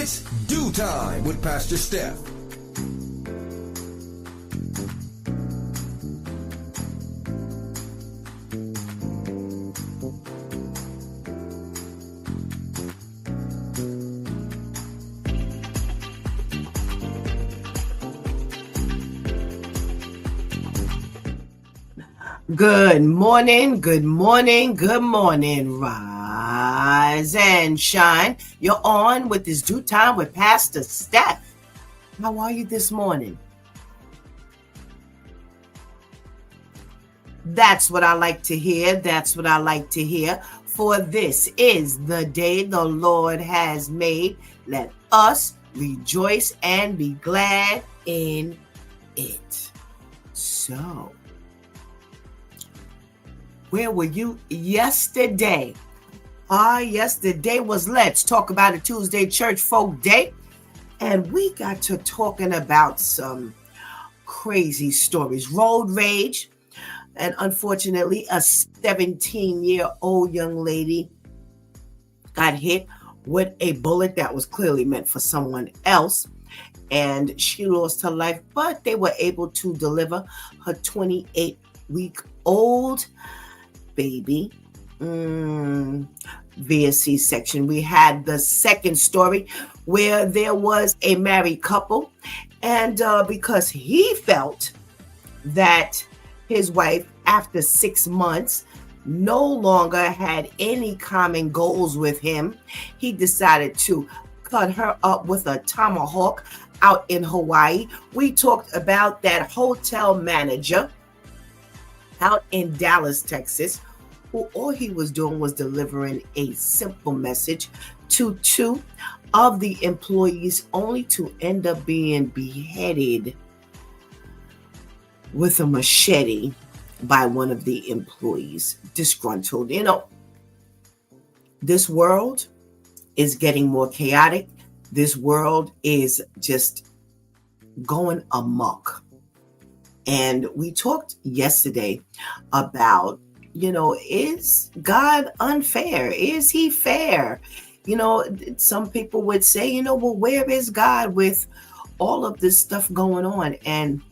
It's Do Time with Pastor Steph. Good morning, good morning, good morning. Rise and shine. You're on with this Do Time with Pastor Steph. How are you this morning? That's what I like to hear. That's what I like to hear. For this is the day the Lord has made. Let us rejoice and be glad in it. So, where were you yesterday? Yesterday was Let's Talk About It Tuesday Church Folk Day. And we got to talking about some crazy stories. Road rage. And unfortunately, a 17-year-old young lady got hit with a bullet that was clearly meant for someone else. And she lost her life, but they were able to deliver her 28-week-old baby via C-section. We had the second story where there was a married couple, and because he felt that his wife, after 6 months, no longer had any common goals with him, he decided to cut her up with a tomahawk out in Hawaii. We talked about that hotel manager out in Dallas, Texas, who all he was doing was delivering a simple message to two of the employees, only to end up being beheaded with a machete by one of the employees, disgruntled. You know, this world is getting more chaotic. This world is just going amok. And we talked yesterday about, is God unfair? Is he fair? Some people would say, well, where is God with all of this stuff going on? And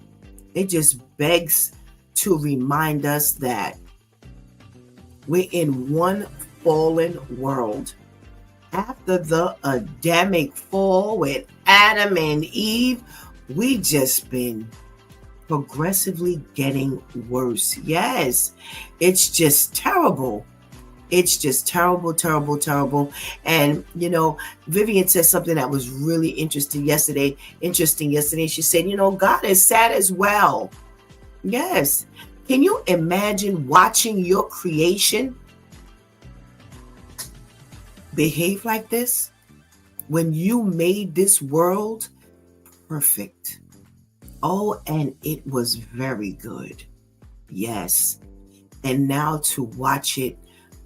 it just begs to remind us that we're in one fallen world. After the Adamic fall with Adam and Eve, we just been progressively getting worse. Yes, it's just terrible. It's just terrible, terrible, terrible. And, Vivian said something that was really interesting yesterday. She said, God is sad as well. Yes. Can you imagine watching your creation behave like this? When you made this world perfect. Oh, and it was very good. Yes. And now to watch it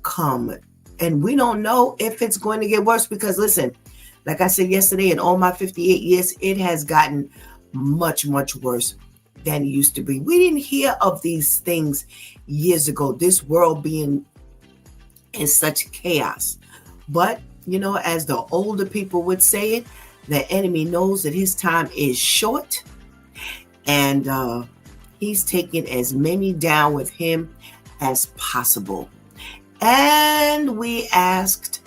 come. And we don't know if it's going to get worse because, listen, like I said yesterday, in all my 58 years, it has gotten much, much worse than it used to be. We didn't hear of these things years ago, this world being in such chaos. But, as the older people would say it, the enemy knows that his time is short. And he's taking as many down with him as possible. And we asked,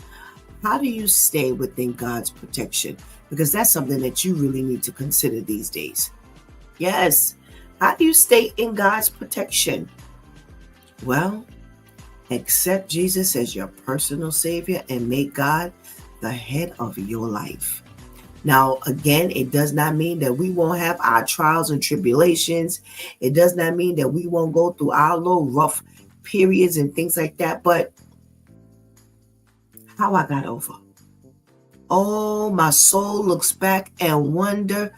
how do you stay within God's protection? Because that's something that you really need to consider these days. Yes. How do you stay in God's protection? Well, accept Jesus as your personal Savior and make God the head of your life. Now, again, it does not mean that we won't have our trials and tribulations. It does not mean that we won't go through our little rough periods and things like that. But how I got over. Oh, my soul looks back and wonder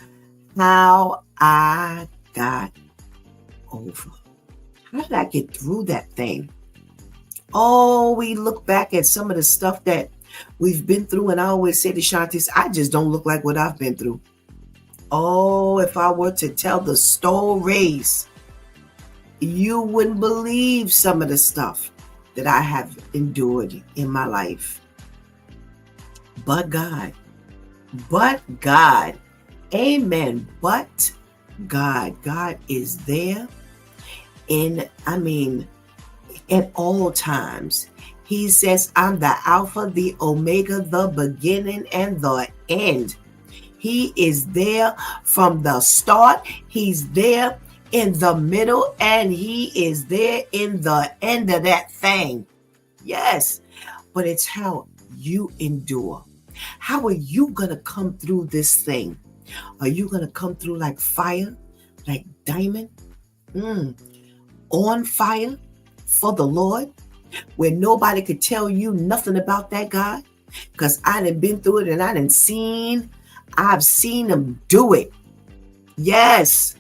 how I got over. How did I get through that thing? Oh, we look back at some of the stuff that we've been through, and I always say to Shantis, I just don't look like what I've been through. Oh, if I were to tell the stories, you wouldn't believe some of the stuff that I have endured in my life. But God, But God. Amen. But God. God is there at all times. He says, I'm the Alpha, the Omega, the beginning, and the end. He is there from the start. He's there in the middle, and he is there in the end of that thing. Yes, but it's how you endure. How are you going to come through this thing? Are you going to come through like fire, like diamond, on fire for the Lord, where nobody could tell you nothing about that God? Because I done been through it and I've seen him do it. Yes,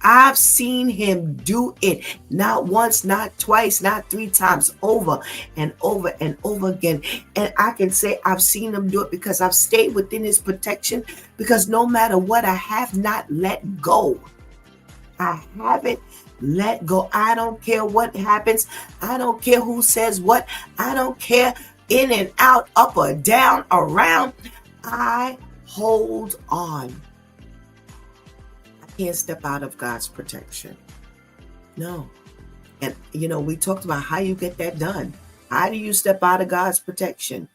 I've seen him do it. Not once, not twice, not 3 times, over and over and over again. And I can say I've seen him do it because I've stayed within his protection, because no matter what, I have not let go. I haven't let go. I don't care what happens. I don't care who says what. I don't care in and out, up or down, around. I hold on. Can't step out of God's protection. No. And we talked about how you get that done. How do you step out of God's protection?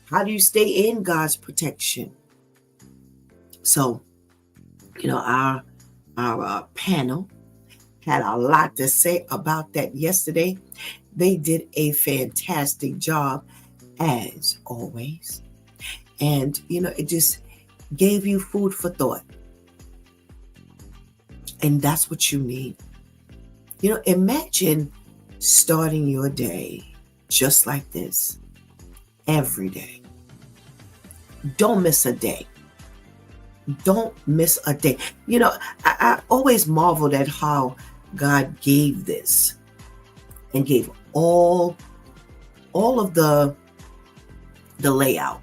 How do you stay in God's protection? So, our panel had a lot to say about that yesterday. They did a fantastic job, as always. And, it just gave you food for thought. And that's what you need. Imagine starting your day just like this every day. Don't miss a day. Don't miss a day. I always marveled at how God gave this and gave all of the layout.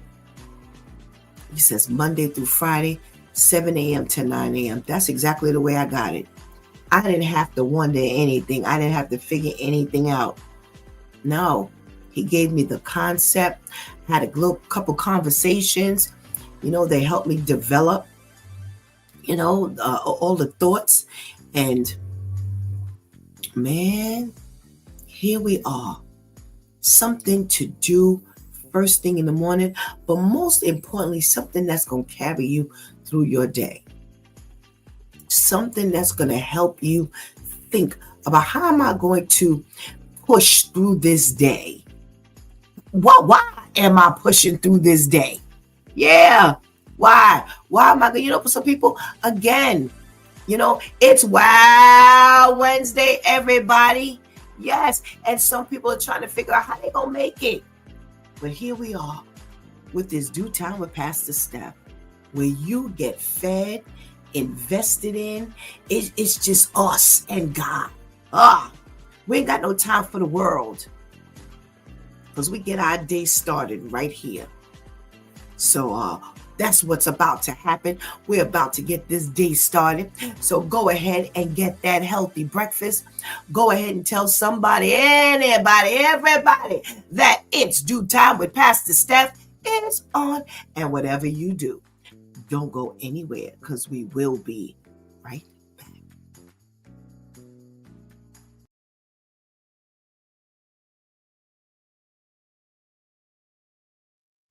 He says Monday through Friday, 7 a.m. to 9 a.m. That's exactly the way I got it. I didn't have to wonder anything. I didn't have to figure anything out. No, he gave me the concept, had a couple conversations. They helped me develop, all the thoughts. And man, here we are. Something to do first thing in the morning, but most importantly, something that's going to carry you through your day. Something that's going to help you think about, how am I going to push through this day? Why am I pushing through this day? Yeah. Why am I going? For some people, again, it's Wow Wednesday, everybody. Yes. And some people are trying to figure out how they're going to make it. But here we are with this Due Time with Pastor Steph, where you get fed, invested in. It's just us and God. We ain't got no time for the world, because we get our day started right here. So that's what's about to happen. We're about to get this day started. So go ahead and get that healthy breakfast. Go ahead and tell somebody, anybody, everybody that it's Due Time with Pastor Steph is on. And whatever you do, don't go anywhere, because we will be right back.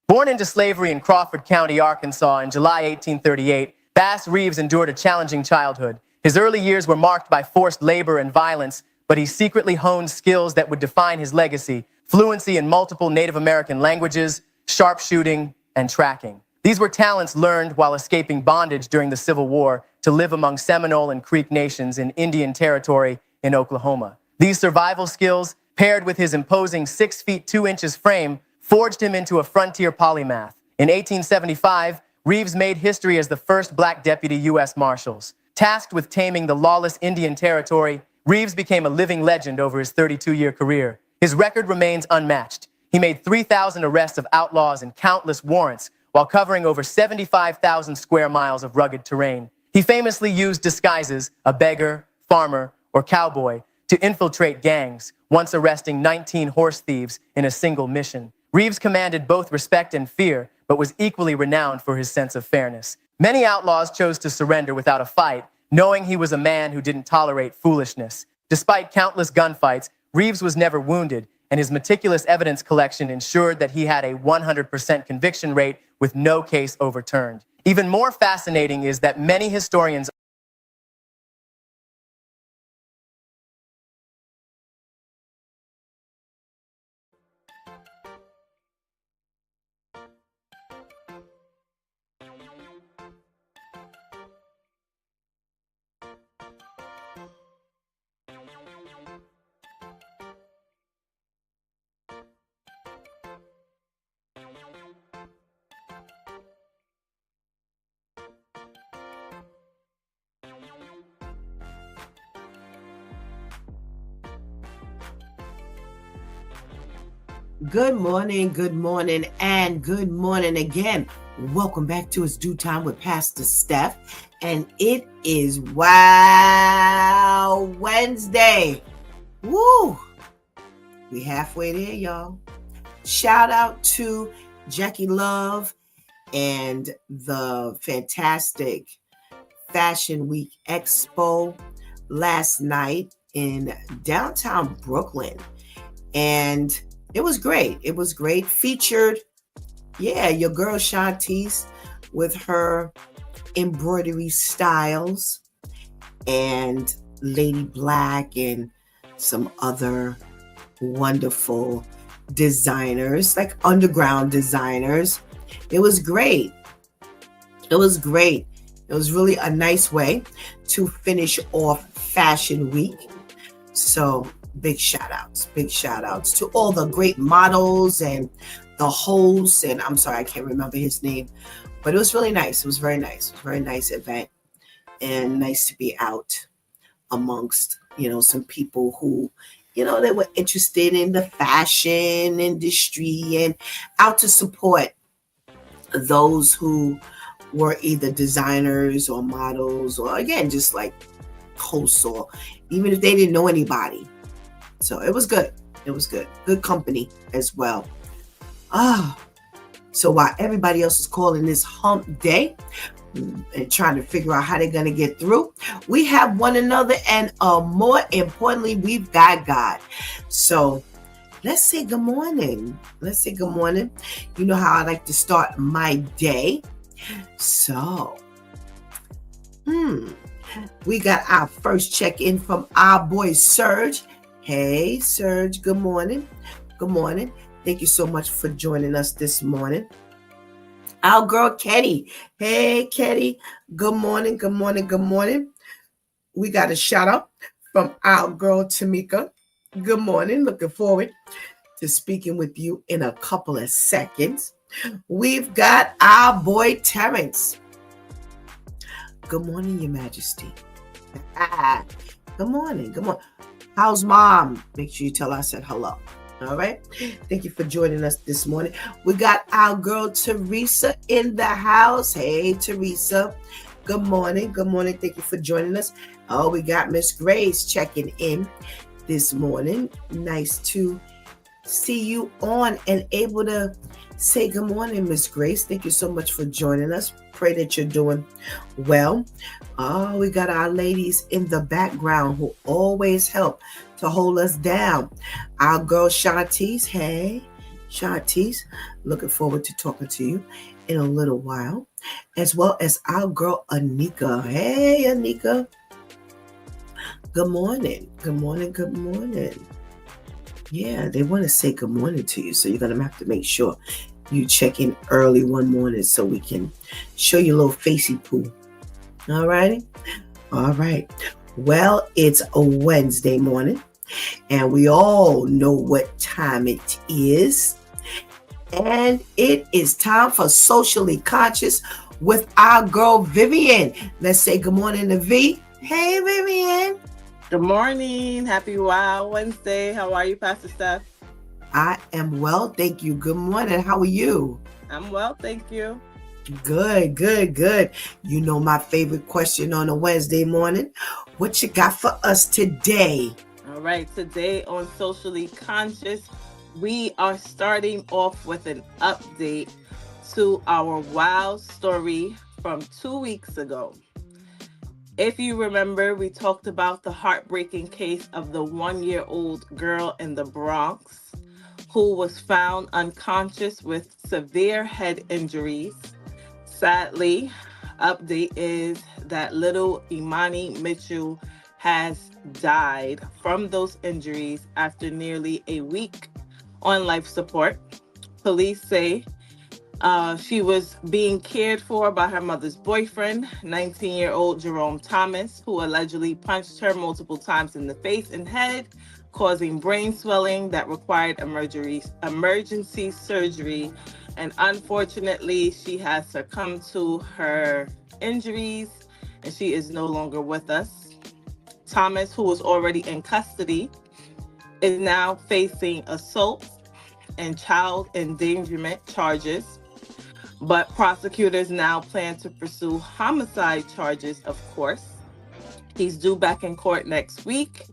Born into slavery in Crawford County, Arkansas in July 1838, Bass Reeves endured a challenging childhood. His early years were marked by forced labor and violence, but he secretly honed skills that would define his legacy: fluency in multiple Native American languages, sharpshooting, and tracking. These were talents learned while escaping bondage during the Civil War to live among Seminole and Creek nations in Indian Territory in Oklahoma. These survival skills, paired with his imposing 6 feet 2 inches frame, forged him into a frontier polymath. In 1875, Reeves made history as the first black deputy U.S. Marshals. Tasked with taming the lawless Indian Territory, Reeves became a living legend over his 32-year career. His record remains unmatched. He made 3,000 arrests of outlaws and countless warrants while covering over 75,000 square miles of rugged terrain. He famously used disguises, a beggar, farmer, or cowboy, to infiltrate gangs, once arresting 19 horse thieves in a single mission. Reeves commanded both respect and fear, but was equally renowned for his sense of fairness. Many outlaws chose to surrender without a fight, knowing he was a man who didn't tolerate foolishness. Despite countless gunfights, Reeves was never wounded, and his meticulous evidence collection ensured that he had a 100% conviction rate with no case overturned. Even more fascinating is that many historians Good morning, and good morning again. Welcome back to It's Due Time with Pastor Steph. And it is Wow Wednesday. Woo! We halfway there, y'all. Shout out to Jackie Love and the fantastic Fashion Week Expo last night in downtown Brooklyn. And it was great. It was great. Featured, your girl Shantice with her embroidery styles, and Lady Black and some other wonderful designers, like underground designers. It was great. It was great. It was really a nice way to finish off Fashion Week. So big shout outs to all the great models and the hosts. And I'm sorry, I can't remember his name, but it was really nice. It was very nice. It was a very nice event, and nice to be out amongst, some people who, they were interested in the fashion industry and out to support those who were either designers or models, or again, just like hosts, or even if they didn't know anybody. So it was good. It was good. Good company as well. So while everybody else is calling this hump day and trying to figure out how they're going to get through, we have one another, and more importantly, we've got God. So let's say good morning. You know how I like to start my day. So, we got our first check-in from our boy Serge. Hey, Serge, good morning. Good morning. Thank you so much for joining us this morning. Our girl, Ketty. Hey, Ketty. Good morning. We got a shout out from our girl, Tamika. Good morning. Looking forward to speaking with you in a couple of seconds. We've got our boy, Terrence. Good morning, Your Majesty. Good morning. How's mom? Make sure you tell her I said hello. All right. Thank you for joining us this morning. We got our girl Teresa in the house. Hey, Teresa. Good morning. Thank you for joining us. Oh, we got Miss Grace checking in this morning. Nice to see you on and able to say good morning, Miss Grace. Thank you so much for joining us. Pray that you're doing well. Oh, we got our ladies in the background who always help to hold us down. Our girl Shantice. Hey, Shantice. Looking forward to talking to you in a little while. As well as our girl Anika. Hey, Anika. Good morning. Yeah, they want to say good morning to you. So you're going to have to make sure you check in early one morning so we can show you a little facey poo. All righty? All right. Well, it's a Wednesday morning, and we all know what time it is. And it is time for Socially Conscious with our girl, Vivian. Let's say good morning to V. Hey, Vivian. Good morning. Happy Wow Wednesday. How are you, Pastor Steph? I am well, thank you. Good morning. How are you? I'm well, thank you. Good. You know my favorite question on a Wednesday morning. What you got for us today? All right. Today on Socially Conscious, we are starting off with an update to our wow story from 2 weeks ago. If you remember, we talked about the heartbreaking case of the 1-year-old girl in the Bronx who was found unconscious with severe head injuries. Sadly, update is that little Imani Mitchell has died from those injuries after nearly a week on life support. Police say she was being cared for by her mother's boyfriend, 19-year-old Jerome Thomas, who allegedly punched her multiple times in the face and head, causing brain swelling that required emergency surgery. And unfortunately, she has succumbed to her injuries and she is no longer with us. Thomas, who was already in custody, is now facing assault and child endangerment charges. But prosecutors now plan to pursue homicide charges, of course. He's due back in court next week.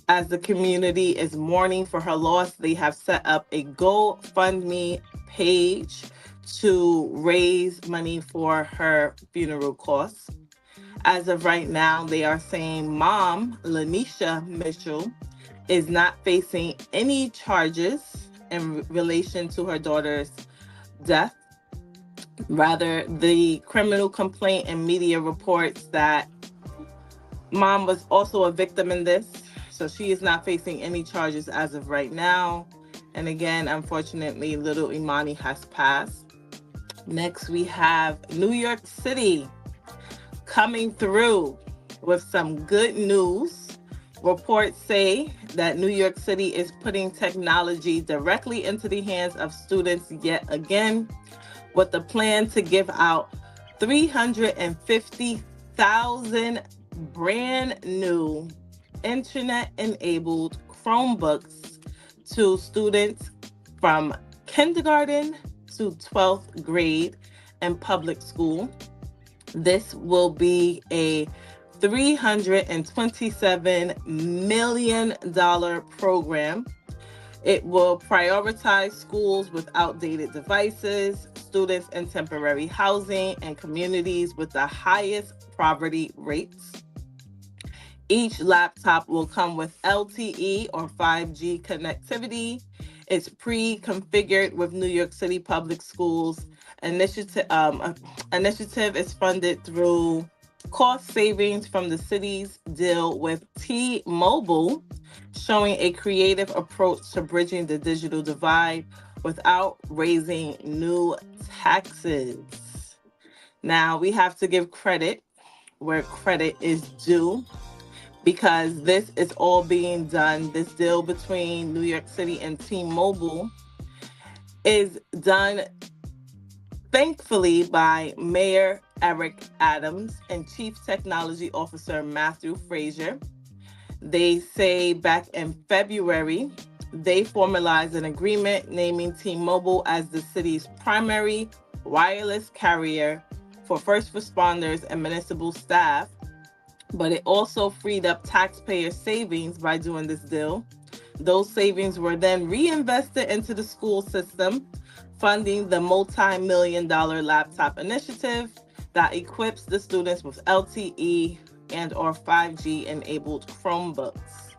As the community is mourning for her loss, they have set up a GoFundMe page to raise money for her funeral costs. As of right now, they are saying mom, Lanisha Mitchell, is not facing any charges in relation to her daughter's death. Rather, the criminal complaint and media reports that mom was also a victim in this, so she is not facing any charges as of right now. And again, unfortunately, little Imani has passed. Next, we have New York City coming through with some good news. Reports say that New York City is putting technology directly into the hands of students yet again, with the plan to give out 350,000 brand new internet-enabled Chromebooks to students from kindergarten to 12th grade in public school. This will be a $327 million program. It will prioritize schools with outdated devices, students in temporary housing, and communities with the highest poverty rates. Each laptop will come with LTE or 5G connectivity. It's pre-configured with New York City Public Schools. Initiative is funded through cost savings from the city's deal with T-Mobile, showing a creative approach to bridging the digital divide without raising new taxes. Now, we have to give credit where credit is due, because this is all being done. This deal between New York City and T-Mobile is done thankfully by Mayor Eric Adams and Chief Technology Officer Matthew Frazier. They say back in February, they formalized an agreement naming T-Mobile as the city's primary wireless carrier for first responders and municipal staff. But it also freed up taxpayer savings by doing this deal. Those savings were then reinvested into the school system, funding the multi-million-dollar laptop initiative that equips the students with LTE and or 5G enabled Chromebooks.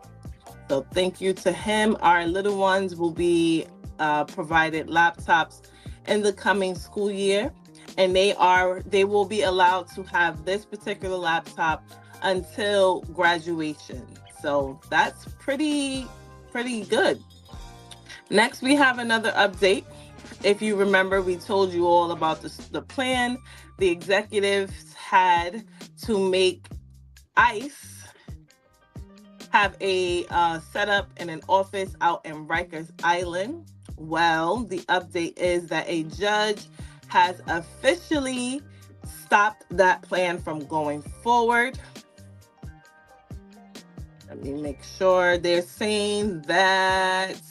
So thank you to him. Our little ones will be provided laptops in the coming school year, and they will be allowed to have this particular laptop until graduation. So that's pretty good. Next, we have another update. If you remember, we told you all about the plan. The executives had to make ICE have a setup in an office out in Rikers Island. Well, the update is that a judge has officially stopped that plan from going forward. Let me make sure. They're saying that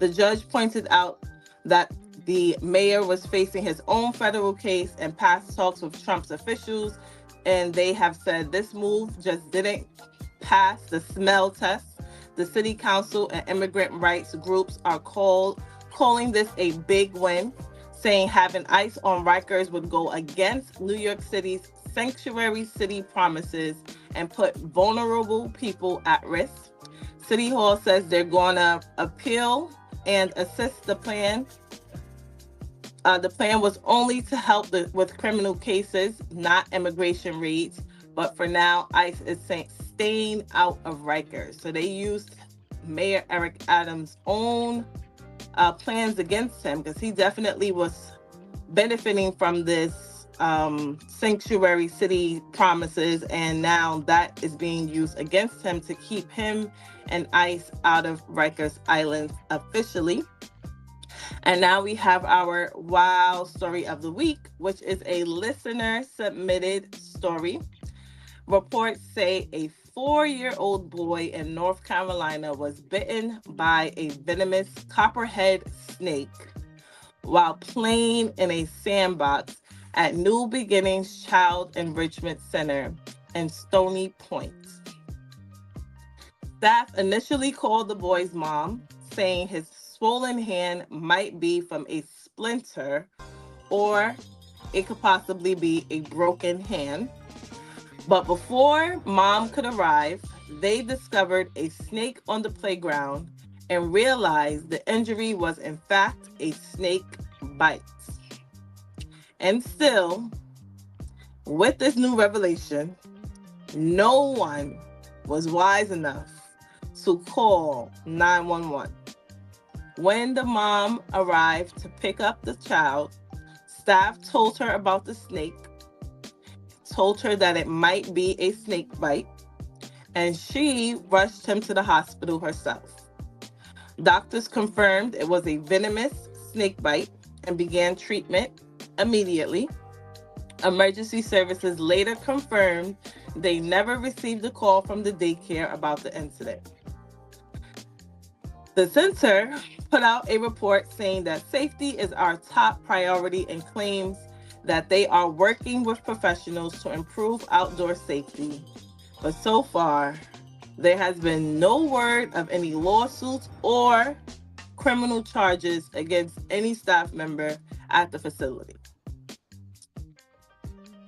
the judge pointed out that the mayor was facing his own federal case and past talks with Trump's officials, and they have said this move just didn't pass the smell test. The city council and immigrant rights groups are calling this a big win, saying having ICE on Rikers would go against New York City's sanctuary city promises and put vulnerable people at risk. City Hall says they're going to appeal and assist the plan. The plan was only to help with criminal cases, not immigration raids. But for now, ICE is staying out of Rikers. So they used Mayor Eric Adams' own plans against him because he definitely was benefiting from this sanctuary city promises, and now that is being used against him to keep him and ICE out of Rikers Island officially. And now we have our wow story of the week, which is a listener submitted story. Reports say a 4-year-old boy in North Carolina was bitten by a venomous copperhead snake while playing in a sandbox at New Beginnings Child Enrichment Center in Stony Point. Staff initially called the boy's mom, saying his swollen hand might be from a splinter or it could possibly be a broken hand. But before mom could arrive, they discovered a snake on the playground and realized the injury was in fact a snake bite. And still, with this new revelation, no one was wise enough to call 911. When the mom arrived to pick up the child, staff told her about the snake, told her that it might be a snake bite, and she rushed him to the hospital herself. Doctors confirmed it was a venomous snake bite and began treatment immediately. Emergency services later confirmed they never received a call from the daycare about the incident. The center put out a report saying that safety is our top priority and claims that they are working with professionals to improve outdoor safety. But so far, there has been no word of any lawsuits or criminal charges against any staff member at the facility.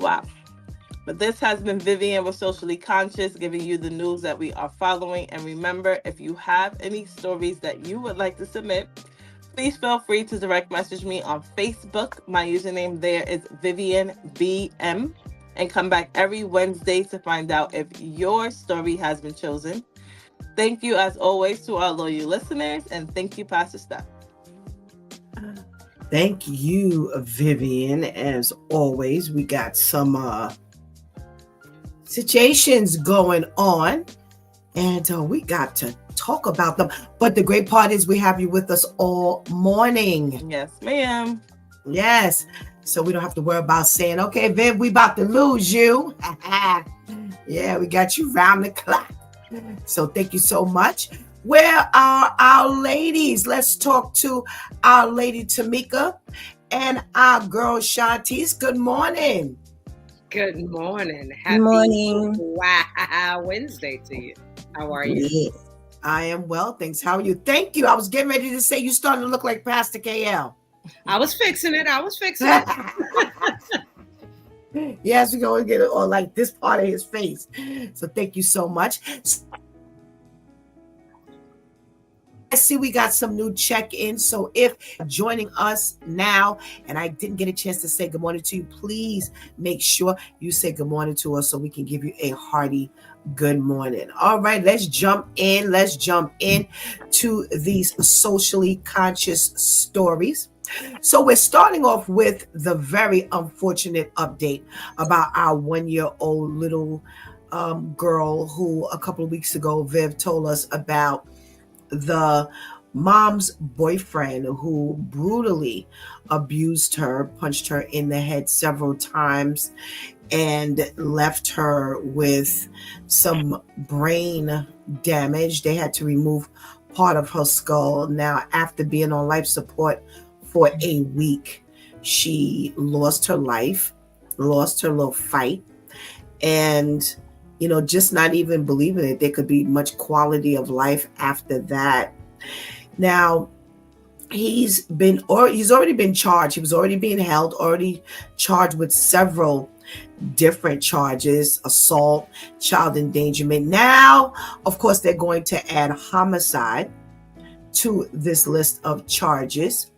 Wow. But this has been Vivian with Socially Conscious, giving you the news that we are following. And remember, if you have any stories that you would like to submit, please feel free to direct message me on Facebook. My username there is VivianBM. And come back every Wednesday to find out if your story has been chosen. Thank you, as always, to our loyal listeners. And thank you, Pastor Steph. Thank you, Vivian. As always, we got some situations going on, and we got to talk about them. But the great part is we have you with us all morning. Yes, ma'am. Yes. So we don't have to worry about saying, okay, Viv, we about to lose you. Yeah, we got you round the clock. So thank you so much. Where are our ladies? Let's talk to our lady Tamika and our girl Shantice. Good morning. Good morning. Happy morning. Wow Wednesday to you. How are you? Yes, I am well, thanks. How are you? Thank you. I was getting ready to say you starting to look like Pastor KL. I was fixing it. Yes, we're going to get it on like this part of his face. So thank you so much. I see we got some new check-ins. So if you're joining us now and I didn't get a chance to say good morning to you, please make sure you say good morning to us so we can give you a hearty good morning. All right, let's jump in. Let's jump in to these socially conscious stories. So we're starting off with the very unfortunate update about our 1-year-old little girl who a couple of weeks ago, Viv told us about the mom's boyfriend who brutally abused her, punched her in the head several times, and left her with some brain damage. They had to remove part of her skull. Now, after being on life support for a week, she lost her life, lost her little fight, and just not even believing it. There could be much quality of life after that. Now, he's already been charged. He was already being held, already charged with several different charges: assault, child endangerment. Now, of course, they're going to add homicide to this list of charges.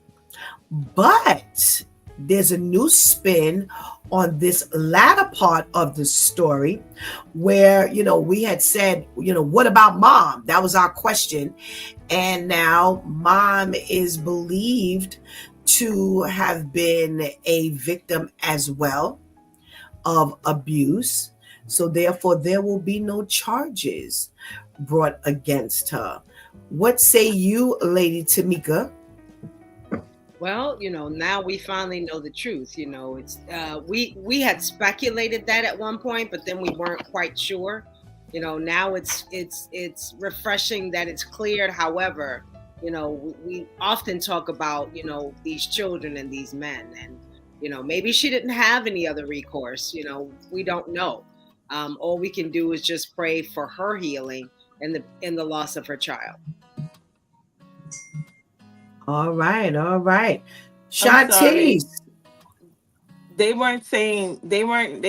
But there's a new spin on this latter part of the story where, we had said, what about mom? That was our question. And now mom is believed to have been a victim as well of abuse. So therefore, there will be no charges brought against her. What say you, Lady Tamika? Well, now we finally know the truth. It's we had speculated that at one point, but then we weren't quite sure. Now it's refreshing that it's cleared. However, we often talk about these children and these men, and maybe she didn't have any other recourse. We don't know. All we can do is just pray for her healing and the loss of her child. All right. I'm sorry. Shantice. They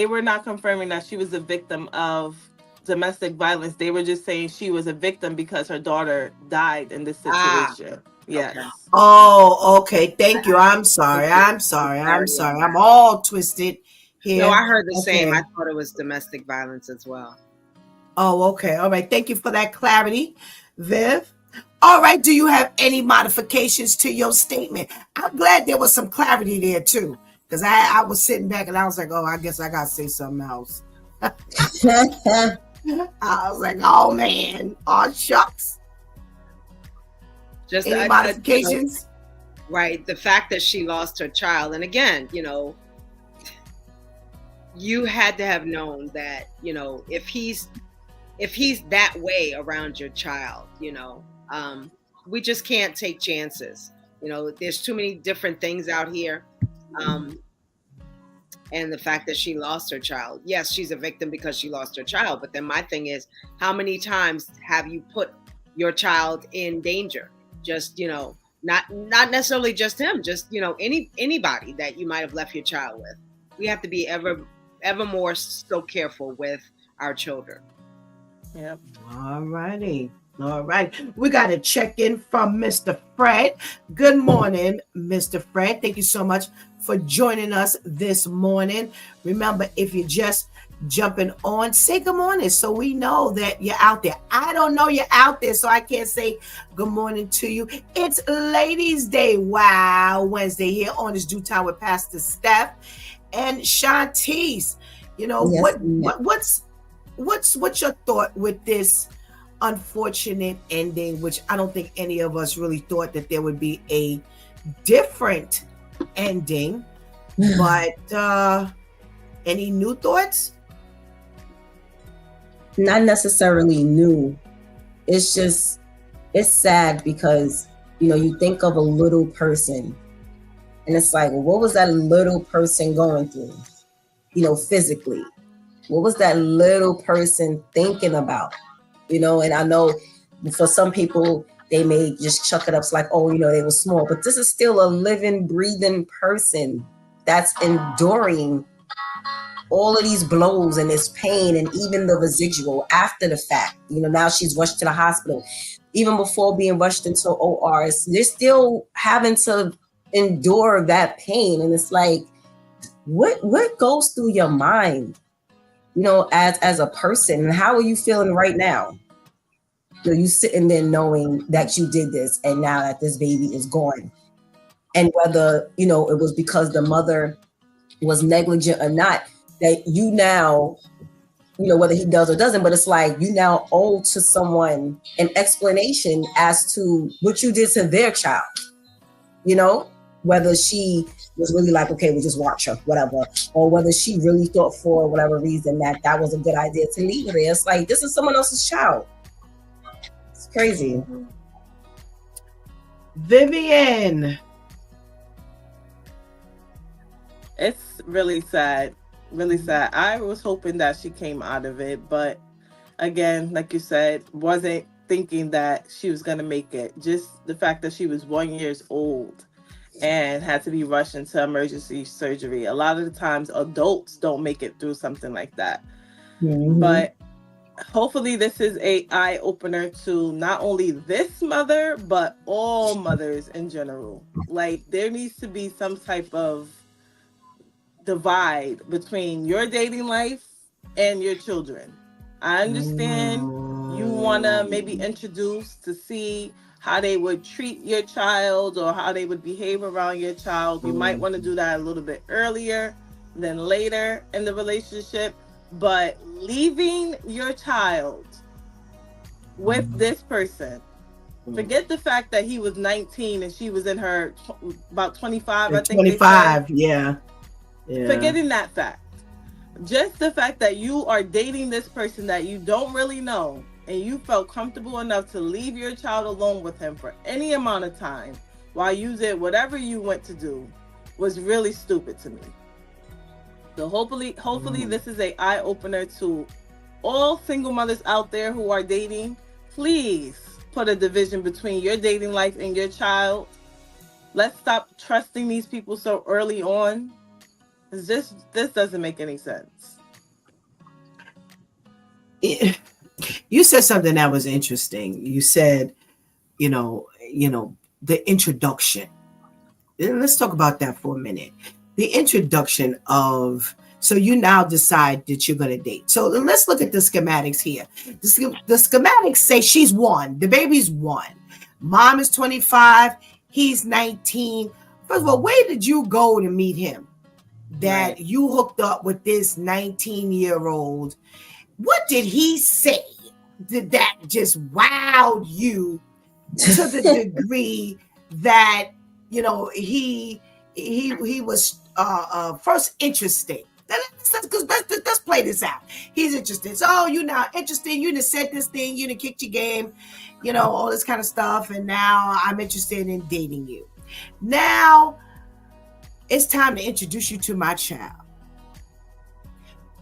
were not confirming that she was a victim of domestic violence. They were just saying she was a victim because her daughter died in this situation. Yes. Okay. Oh, okay. Thank you. I'm sorry. I'm all twisted here. No, I heard the Okay. same. I thought it was domestic violence as well. Oh, okay. All right. Thank you for that clarity, Viv. All right. Do you have any modifications to your statement? I'm glad there was some clarity there too, because I was sitting back and I was like, oh, I guess I gotta say something else. I was like, oh man, oh shucks. Just Any modifications? Right. The fact that she lost her child, and again, you had to have known that, if he's that way around your child, we just can't take chances. There's too many different things out here. And the fact that she lost her child, yes, she's a victim because she lost her child. But then my thing is, how many times have you put your child in danger? Just, not necessarily just him, just, anybody that you might have left your child with. We have to be ever more so careful with our children. Yep. All righty. All right. We got a check in from Mr. Fred. Good morning, Mr. Fred. Thank you so much for joining us this morning. Remember, if you're just jumping on, say good morning so we know that you're out there. I don't know you're out there, so I can't say good morning to you. It's Ladies' Day. Wow. Wednesday here on This Due Time with Pastor Steph and Shantice. Yes, what's your thought with this unfortunate ending, which I don't think any of us really thought that there would be a different ending, but any new thoughts? Not necessarily new. It's sad because, you think of a little person and it's like, well, what was that little person going through, physically? What was that little person thinking about? And I know for some people, they may just chuck it up. It's like, oh, they were small. But this is still a living, breathing person that's enduring all of these blows and this pain and even the residual after the fact. Now she's rushed to the hospital. Even before being rushed into ORs, they're still having to endure that pain. And it's like, what goes through your mind? As a person, and how are you feeling right now? You sitting there knowing that you did this, and now that this baby is gone, and whether it was because the mother was negligent or not, that you now, whether he does or doesn't, but it's like you now owe to someone an explanation as to what you did to their child. Whether she was really like, okay, we'll just watch her, whatever. Or whether she really thought for whatever reason that was a good idea to leave her there. It's like, this is someone else's child. It's crazy. Vivian. It's really sad. Really sad. I was hoping that she came out of it, but again, like you said, wasn't thinking that she was going to make it. Just the fact that she was 1 year old and had to be rushed into emergency surgery. A lot of the times adults don't make it through something like that. Mhm. But hopefully this is a eye opener to not only this mother, but all mothers in general. Like, there needs to be some type of divide between your dating life and your children. I understand you want to maybe introduce to see how they would treat your child or how they would behave around your child. You might want to do that a little bit earlier than later in the relationship, but leaving your child with this person, forget the fact that he was 19 and she was in her about 25, I think 25, yeah. Forgetting that fact. Just the fact that you are dating this person that you don't really know and you felt comfortable enough to leave your child alone with him for any amount of time while you did whatever you went to do was really stupid to me. So hopefully this is a eye opener to all single mothers out there who are dating. Please put a division between your dating life and your child. Let's stop trusting these people so early on. This doesn't make any sense. You said something that was interesting. You said, you know, the introduction. Let's talk about that for a minute. The introduction of, so you now decide that you're going to date. So let's look at the schematics here. The schematics say she's 1. The baby's 1. Mom is 25. He's 19. First of all, where did you go to meet him? That Right. You hooked up with this 19-year-old. What did he say that just wowed you to the degree that he was first interesting? Let's play this out. He's interested. So you're not interested. You done said this thing. You done kicked your game. All this kind of stuff. And now I'm interested in dating you. Now it's time to introduce you to my child.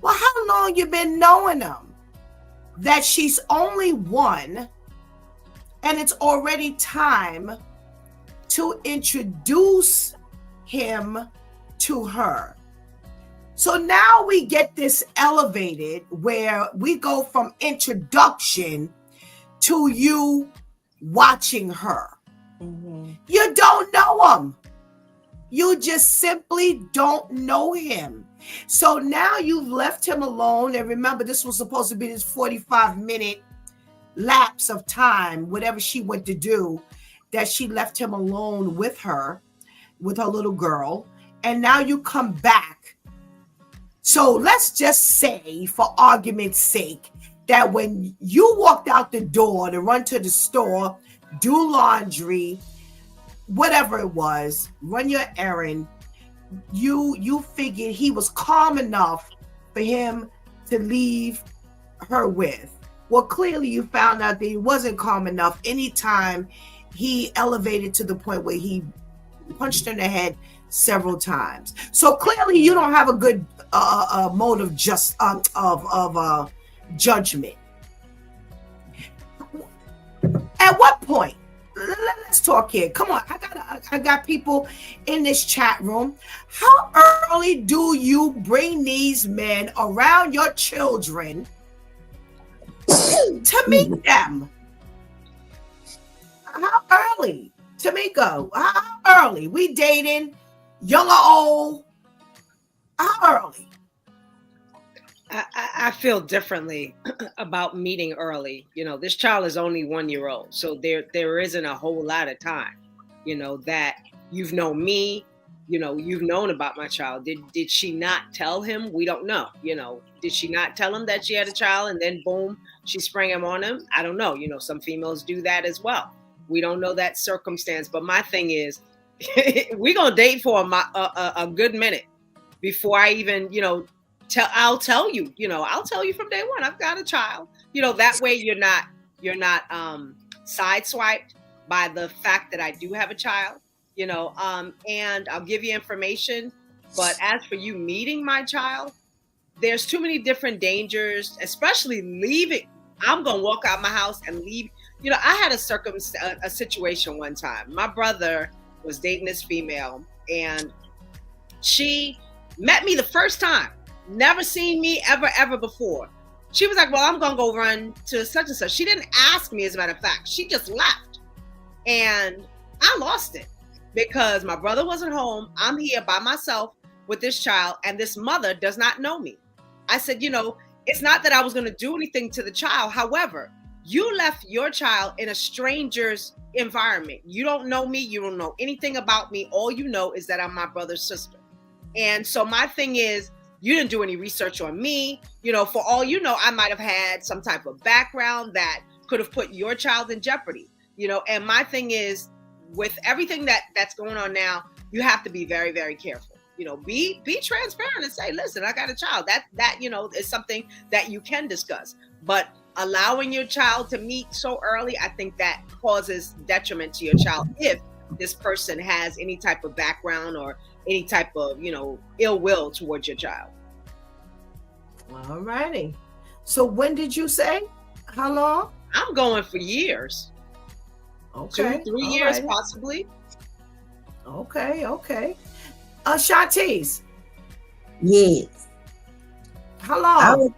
Well, how long you been knowing them? That she's only 1 and it's already time to introduce him to her. So now we get this elevated where we go from introduction to you watching her. Mm-hmm. You don't know him. You just simply don't know him. So now you've left him alone. And remember, this was supposed to be this 45-minute lapse of time, whatever she went to do, that she left him alone with her little girl. And now you come back. So let's just say, for argument's sake, that when you walked out the door to run to the store, do laundry, whatever it was, run your errand, you figured he was calm enough for him to leave her with. Well, clearly you found out that he wasn't calm enough anytime he elevated to the point where he punched her in the head several times. So clearly you don't have a good mode of judgment. At what point? Let's talk here. Come on, I got people in this chat room. How early do you bring these men around your children to meet them? How early? Tamika, how early? We dating, young or old? How early? I feel differently about meeting early. This child is only 1 year old, so there isn't a whole lot of time. That you've known me. You've known about my child. Did she not tell him? We don't know. Did she not tell him that she had a child and then boom, she sprang him on him? I don't know. Some females do that as well. We don't know that circumstance. But my thing is, we're gonna date for a good minute before I even I'll tell you, I'll tell you from day one, I've got a child, that way you're not sideswiped by the fact that I do have a child, and I'll give you information. But as for you meeting my child, there's too many different dangers, especially leaving. I'm going to walk out my house and leave. I had a situation one time. My brother was dating this female, and she met me the first time. Never seen me ever before. She was like, well, I'm gonna go run to such and such. She didn't ask me, as a matter of fact. She just left. And I lost it because my brother wasn't home. I'm here by myself with this child, and this mother does not know me. I said, it's not that I was going to do anything to the child. However, you left your child in a stranger's environment. You don't know me. You don't know anything about me. All you know is that I'm my brother's sister. And so my thing is, you didn't do any research on me. For all you know, I might have had some type of background that could have put your child in jeopardy. And my thing is, with everything that's going on now, you have to be very, very careful. Be transparent and say, listen, I got a child. That is something that you can discuss. But allowing your child to meet so early, I think that causes detriment to your child if this person has any type of background or any type of, ill will towards your child. All righty. So when did you say? How long? I'm going for years. Okay. 2-3 years, possibly. Okay. Shantice. Yes. How long?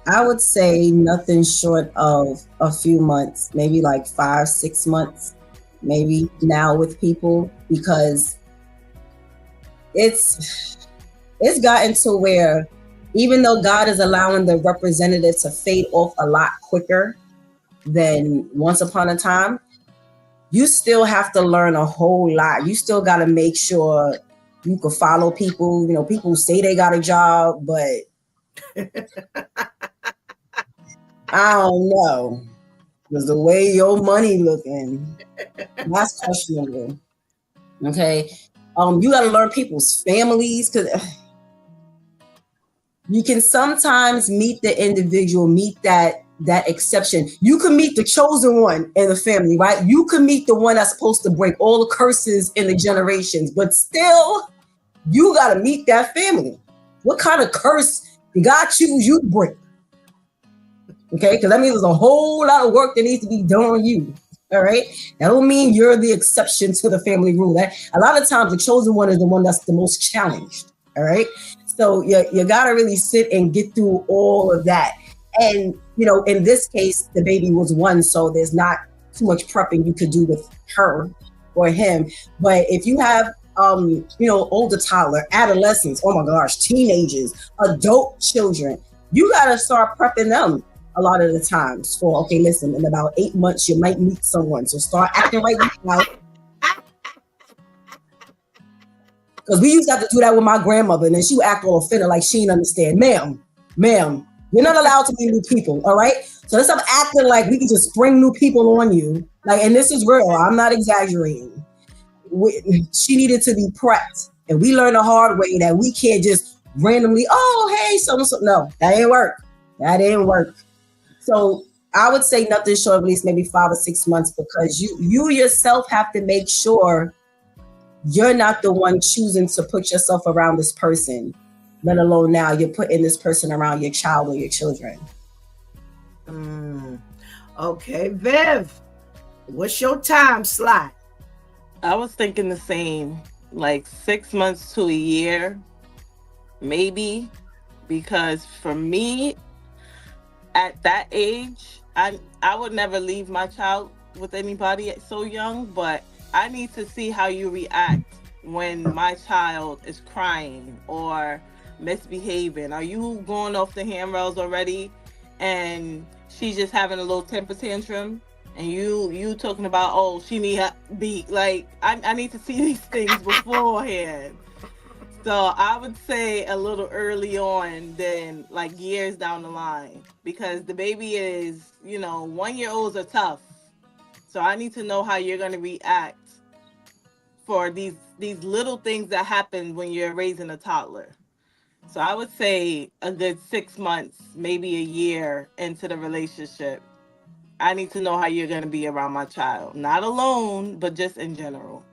I would say nothing short of a few months, maybe like 5-6 months, maybe now with people, because it's gotten to where even though God is allowing the representative to fade off a lot quicker than once upon a time, you still have to learn a whole lot. You still got to make sure you can follow people. People say they got a job, but I don't know. Because the way your money looking, that's questionable. Okay. You got to learn people's families, because you can sometimes meet the individual, meet that exception. You can meet the chosen one in the family, right? You can meet the one that's supposed to break all the curses in the generations, but still, you got to meet that family. What kind of curse did God choose you to break? Okay, because that means there's a whole lot of work that needs to be done on you. All right, that don't mean you're the exception to the family rule. That a lot of times the chosen one is the one that's the most challenged. All right, so you got to really sit and get through all of that. And in this case, the baby was one, so there's not too much prepping you could do with her or him. But if you have older toddler, adolescents, oh my gosh, teenagers, adult children, you got to start prepping them a lot of the times for, okay, listen, in about 8 months, you might meet someone. So start acting right now. Because we used to have to do that with my grandmother, and then she would act all offended like she didn't understand. Ma'am, you're not allowed to meet new people, all right? So let's stop acting like we can just spring new people on you. And this is real. I'm not exaggerating. She needed to be prepped. And we learned the hard way that we can't just randomly, oh, hey, so-and-so. No, that didn't work. So I would say nothing short of at least maybe 5 or 6 months, because you yourself have to make sure you're not the one choosing to put yourself around this person, let alone now you're putting this person around your child or your children. Okay, Viv, what's your time slot? I was thinking the same, like 6 months to a year, maybe, because for me, at that age, I would never leave my child with anybody so young, but I need to see how you react when my child is crying or misbehaving. Are you going off the handrails already and she's just having a little temper tantrum and you talking about, oh, she need to be like, I need to see these things beforehand. So I would say a little early on than like years down the line, because the baby is, 1-year-olds are tough. So I need to know how you're going to react for these little things that happen when you're raising a toddler. So I would say a good 6 months, maybe a year into the relationship, I need to know how you're going to be around my child. Not alone, but just in general.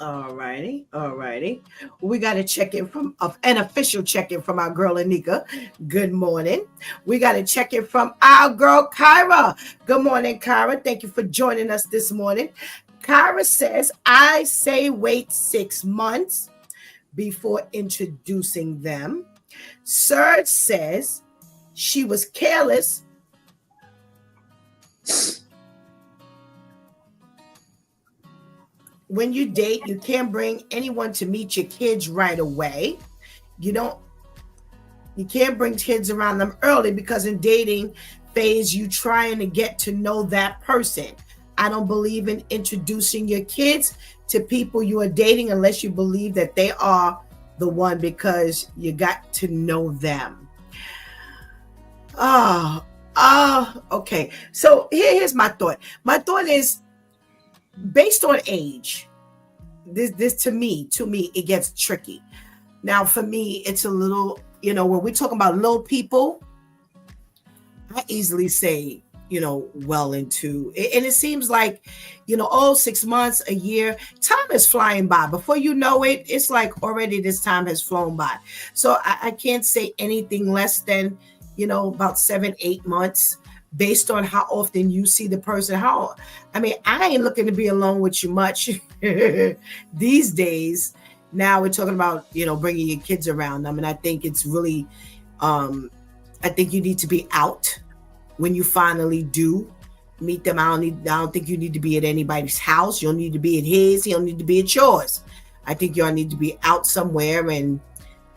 All righty, all righty. We got a check-in from an official check-in from our girl Anika. Good morning. We got a check-in from our girl Kyra. Good morning, Kyra. Thank you for joining us this morning. Kyra says, I say wait 6 months before introducing them. Serge says she was careless. When you date, you can't bring anyone to meet your kids right away. You can't bring kids around them early because in dating phase, you trying to get to know that person. I don't believe in introducing your kids to people you are dating unless you believe that they are the one because you got to know them. Okay. So here's my thought. My thought is based on age. This to me, it gets tricky. Now, for me, it's a little, when we're talking about little people, I easily say, well into, and it seems like, 6 months, a year, time is flying by. Before you know it, it's like already this time has flown by. So I can't say anything less than, about 7-8 months based on how often you see the person. I ain't looking to be alone with you much these days. Now we're talking about, bringing your kids around them. And I think it's really, I think you need to be out when you finally do meet them. I don't think you need to be at anybody's house. You don't need to be at his. You don't need to be at yours. I think y'all need to be out somewhere and,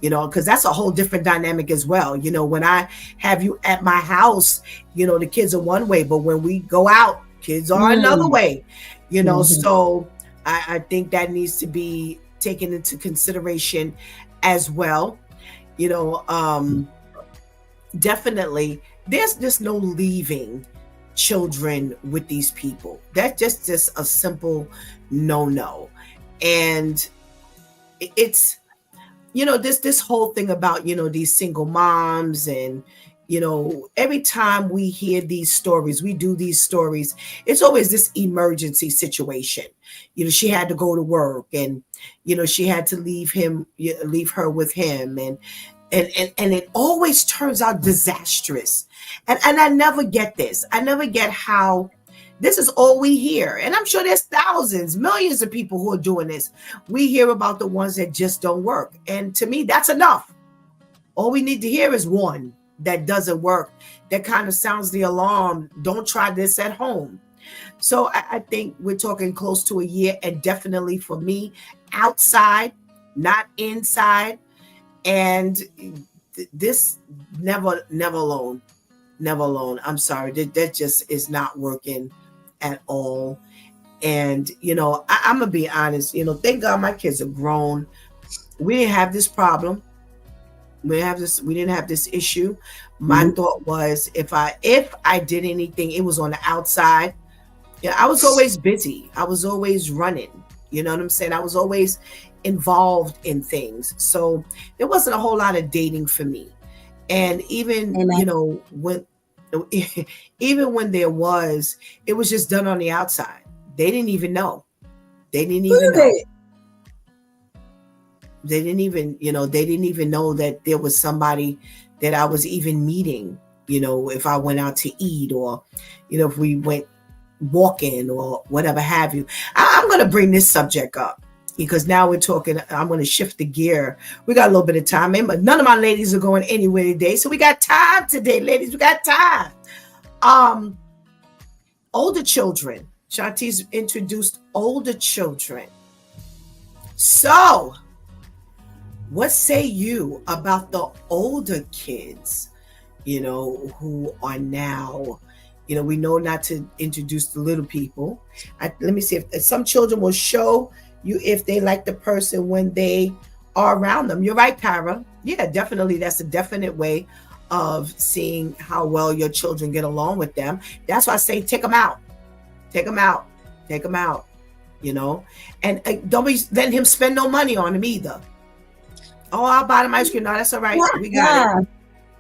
because that's a whole different dynamic as well. When I have you at my house, the kids are one way, but when we go out, kids are another way, So I think that needs to be taken into consideration as well. Definitely, there's just no leaving children with these people. That's just a simple no. And it's, this whole thing about, these single moms and, every time we hear these stories, we do these stories, it's always this emergency situation. She had to go to work and, she had to leave her with him. And it always turns out disastrous. And I never get this. I never get how this is all we hear. And I'm sure there's thousands, millions of people who are doing this. We hear about the ones that just don't work. And to me, that's enough. All we need to hear is one that doesn't work. That kind of sounds the alarm. Don't try this at home. So I think we're talking close to a year. And definitely for me, outside, not inside. And this never alone. Never alone. I'm sorry. That just is not working at all. And, I'm going to be honest, thank God my kids are grown. We didn't have this problem. We didn't have this issue. My thought was if I did anything, it was on the outside. I was always busy. I was always running. You know what I'm saying? I was always involved in things. So there wasn't a whole lot of dating for me. And even, when there was, it was just done on the outside. They didn't even know. They didn't even know that there was somebody that I was even meeting, if I went out to eat or, if we went walking or whatever have you. I'm going to bring this subject up because now we're talking, I'm going to shift the gear. We got a little bit of time, but none of my ladies are going anywhere today. So we got time today, ladies. We got time. Older children. Shanti's introduced older children. So what say you about the older kids, who are now, we know not to introduce the little people. Let me see if some children will show you if they like the person when they are around them. You're right, Kyra. Yeah, definitely. That's a definite way of seeing how well your children get along with them. That's why I say take them out. Take them out. Take them out. And don't be letting him spend no money on him either. Oh, I'll buy them ice cream. No, that's all right. We got it.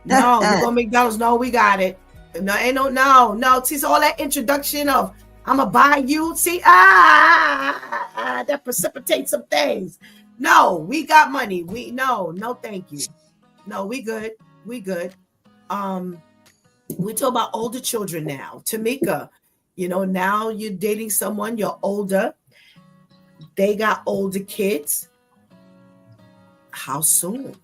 No, we go to McDonald's. No, we got it. No, ain't no. See, all that introduction of I'm gonna buy you. See, that precipitates some things. No, we got money. No, thank you. No, we good. We good. We talk about older children now. Tamika, now you're dating someone, you're older. They got older kids. How soon?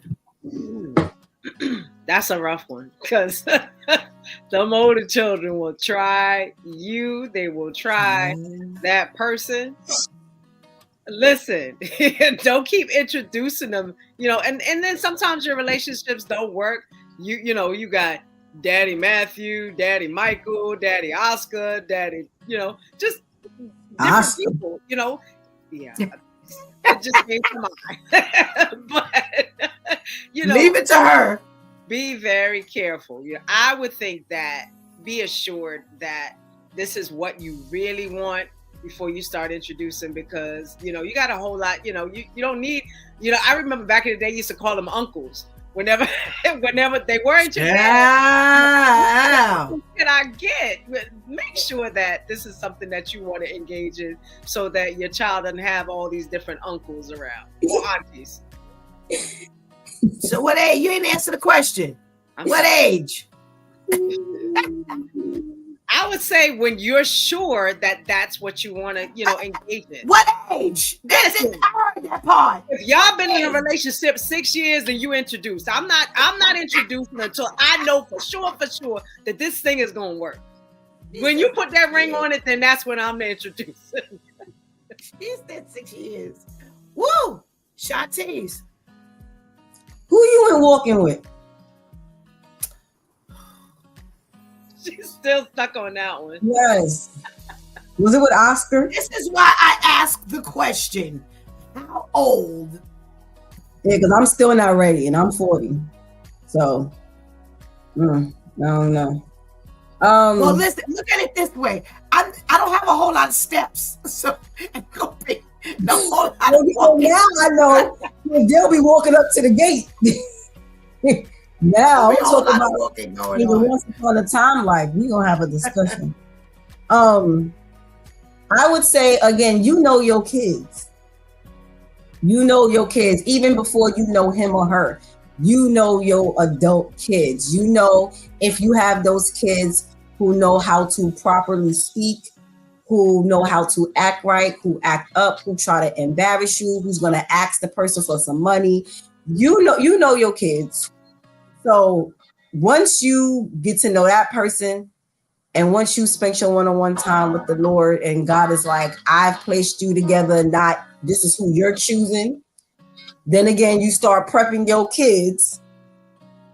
That's a rough one because them older children will try you. They will try that person. Listen, don't keep introducing them, and then sometimes your relationships don't work. You got Daddy Matthew, Daddy Michael, Daddy Oscar, Daddy, just different Oscar. people, Yeah. It just came to mind. But leave it to her. Be very careful. I would think that be assured that this is what you really want before you start introducing, because you got a whole lot. You don't need. I remember back in the day, you used to call them uncles whenever they were introduced. Yeah. Can I get? Make sure that this is something that you want to engage in, so that your child doesn't have all these different uncles around or aunties. So what age? You ain't answer the question. What age? I would say when you're sure that that's what you want to, engage in. What age? I heard that part. If y'all been in a relationship 6 years and you introduced, I'm not introducing until I know for sure that this thing is gonna work. When you put that ring on it, then that's when I'm introducing. She said 6 years. Woo! Shantice. Who you in walking with? She's still stuck on that one. Yes. Was it with Oscar? This is why I asked the question. How old? Yeah, because I'm still not ready and I'm 40. So, I don't know. Well, listen, look at it this way. I don't have a whole lot of steps. So, it's going to be no whole lot of walking. Now I know they'll be walking up to the gate. Now I'm talking about walking going even on. once upon a time, like we're gonna have a discussion. I would say again, your kids. You know your kids even before you know him or her. You know your adult kids. You know if you have those kids who know how to properly speak, who know how to act right, who act up, who try to embarrass you, who's gonna ask the person for some money. You know your kids. So once you get to know that person, and once you spend your one-on-one time with the Lord, and God is like, I've placed you together, not this is who you're choosing. Then again, you start prepping your kids.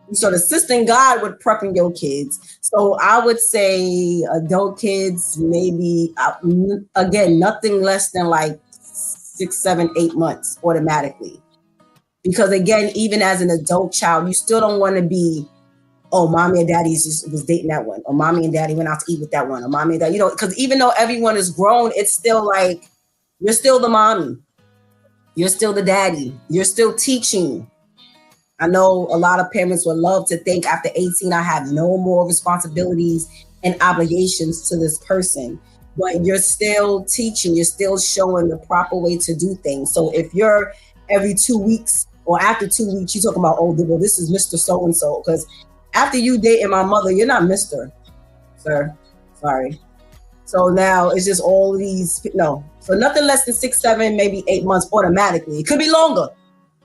You start assisting God with prepping your kids. So I would say adult kids, maybe, again, nothing less than like 6, 7, 8 months automatically. Because again, even as an adult child, you still don't want to be, oh, mommy and daddy was dating that one, or mommy and daddy went out to eat with that one, or mommy and daddy, because even though everyone is grown, it's still like, you're still the mommy. You're still the daddy. You're still teaching. I know a lot of parents would love to think after 18, I have no more responsibilities and obligations to this person, but you're still teaching. You're still showing the proper way to do things. So if you're every 2 weeks, or after 2 weeks, you talking about, oh, well, this is Mr. So-and-so. Because after you dating my mother, you're not Mr. Sir. Sorry. So now it's just all these, no. So nothing less than 6, 7, maybe 8 months automatically. It could be longer,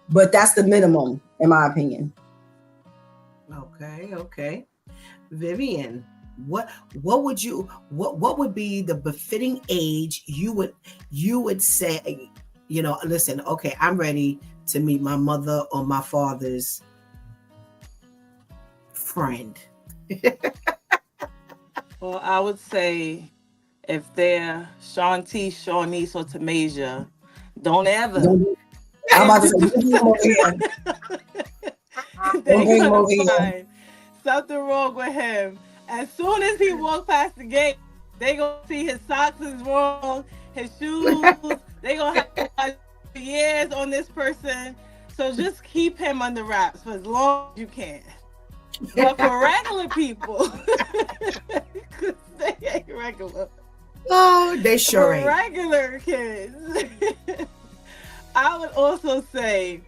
but that's the minimum, in my opinion. Okay. Vivian, what would be the befitting age you would say, listen, okay, I'm ready to meet my mother or my father's friend? Well, I would say if they're Shantice, Shawnice, or Tamasia, don't ever. I'm about to say, bring him over here. Bring him over here. Something wrong with him. As soon as he walks past the gate, they gonna see his socks is wrong, his shoes. They gonna have years on this person. So just keep him under wraps for as long as you can. But for regular people, because they ain't regular. Oh, they sure For ain't. regular kids, I would also say,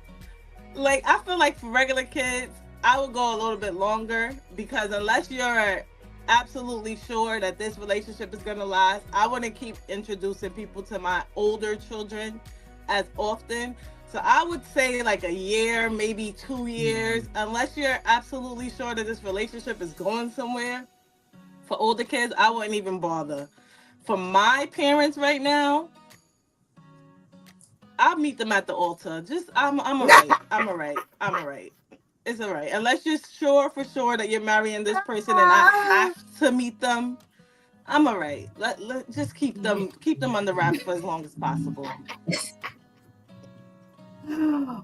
like, I feel like for regular kids, I would go a little bit longer because unless you're absolutely sure that this relationship is going to last, I wouldn't keep introducing people to my older children as often. So I would say like a year, maybe 2 years, unless you're absolutely sure that this relationship is going somewhere. For older kids, I wouldn't even bother. For my parents right now, I'll meet them at the altar. Just I'm alright. I'm alright. I'm alright. It's alright. Unless you're sure for sure that you're marrying this person and I have to meet them, I'm alright. Let just keep them under wraps for as long as possible.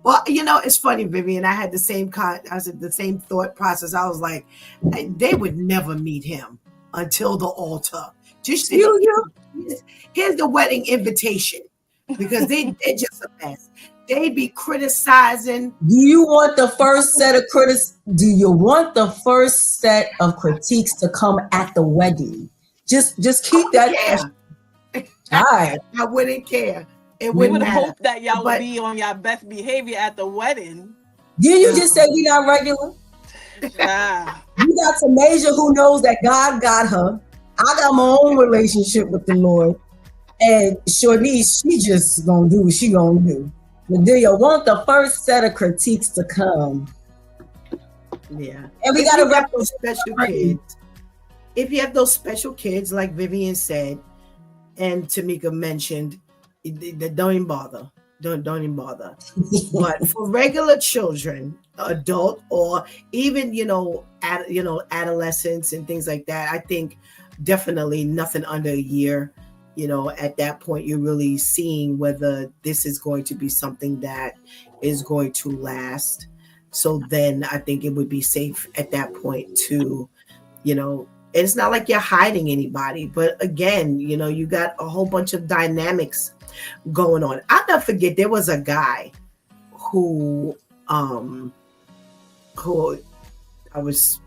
Well, it's funny, Vivian. I had the same I said the same thought process. I was like, they would never meet him until the altar. Just here's the wedding invitation because they're just a mess. They be criticizing. Do you want the first set of Do you want the first set of critiques to come at the wedding? Just keep that. Yeah. All right. I wouldn't care. It We wouldn't would matter. hope that y'all would be on your best behavior at the wedding. Did you just say we not regular? Yeah. You got some Asia who knows that God got her. I got my own relationship with the Lord. And Shortney, she just gonna do what she gonna do. But do you want the first set of critiques to come? Yeah. And we gotta have those special kids. If you have those special kids, like Vivian said, and Tamika mentioned, don't even bother. Don't even bother. But for regular children, adult, or even adolescents and things like that, I think definitely nothing under a year. At that point, you're really seeing whether this is going to be something that is going to last. So then I think it would be safe at that point to, it's not like you're hiding anybody, but again, you got a whole bunch of dynamics going on. I'll never forget there was a guy who I was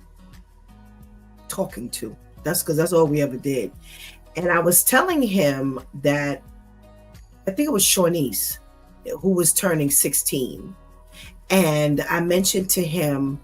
talking to. That's all we ever did. And I was telling him that I think it was Shawnice who was turning 16. And I mentioned to him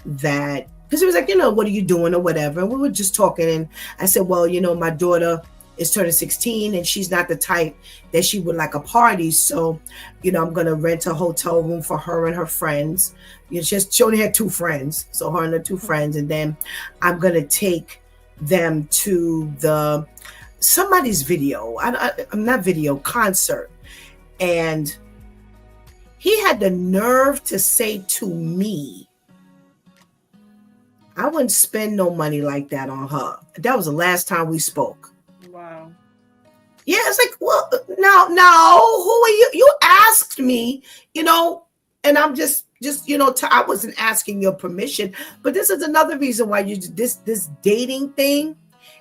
that, because he was like, what are you doing or whatever. And we were just talking. And I said, well, my daughter is turning 16 and she's not the type that she would like a party. So, I'm going to rent a hotel room for her and her friends. She only had 2 friends. So her and her 2 friends. And then I'm going to take them to somebody's concert. And he had the nerve to say to me, I wouldn't spend no money like that on her. That was the last time we spoke. Wow. Yeah, it's like, well, no, who are you? You asked me, and I'm just I wasn't asking your permission. But this is another reason why this dating thing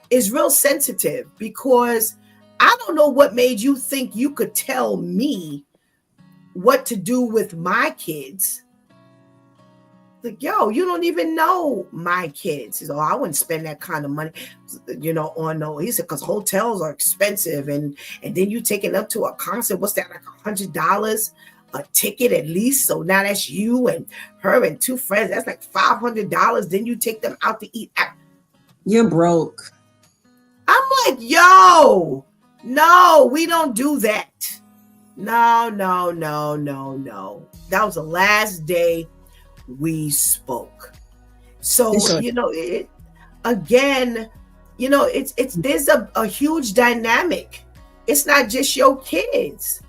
is real sensitive, because I don't know what made you think you could tell me what to do with my kids. Like, yo, you don't even know my kids. He said, I wouldn't spend that kind of money, on no. He said, because hotels are expensive, and then you taking them to a concert. What's that, like $100 a ticket at least? So now that's you and her and 2 friends. That's like $500. Then you take them out to eat. You're broke. I'm like, yo, no, we don't do that. No. That was the last day we spoke. So, there's a huge dynamic. It's not just your kids.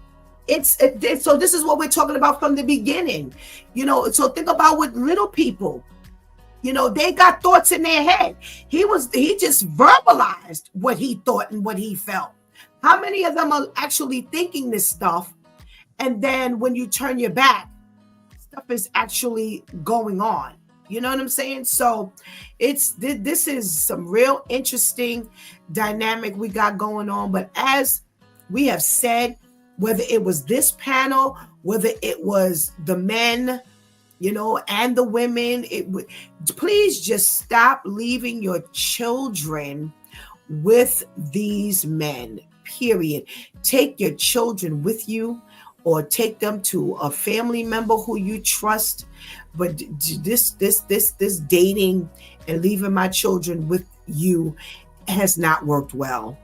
So this is what we're talking about from the beginning. So think about with little people. They got thoughts in their head. He just verbalized what he thought and what he felt. How many of them are actually thinking this stuff? And then when you turn your back, stuff is actually going on. You know what I'm saying? So this is some real interesting dynamic we got going on. But as we have said, whether it was this panel, whether it was the men, and the women, please just stop leaving your children with these men, period. Take your children with you, or take them to a family member who you trust. But this dating and leaving my children with you has not worked well.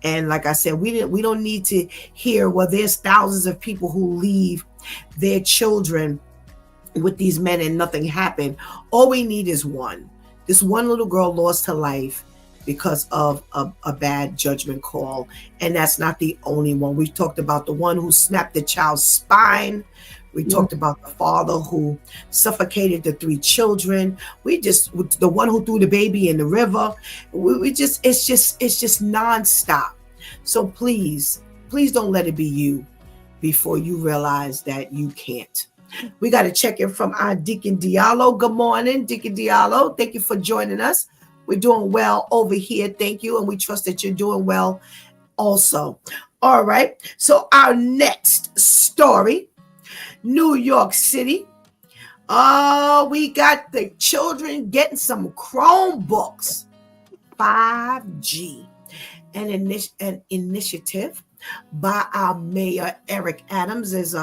And like I said, we don't need to hear, well, there's thousands of people who leave their children with these men and nothing happened. All we need is one. This one little girl lost her life because of a bad judgment call. And that's not the only one. We've talked about the one who snapped the child's spine. We talked about the father who suffocated the 3 children. The one who threw the baby in the river. It's just nonstop. So please don't let it be you before you realize that you can't. We got to check in from our Deacon Diallo. Good morning, Deacon Diallo. Thank you for joining us. We're doing well over here. Thank you. And we trust that you're doing well also. All right. So our next story, New York City. We got the children getting some Chromebooks. 5G. An initiative by our mayor, Eric Adams. As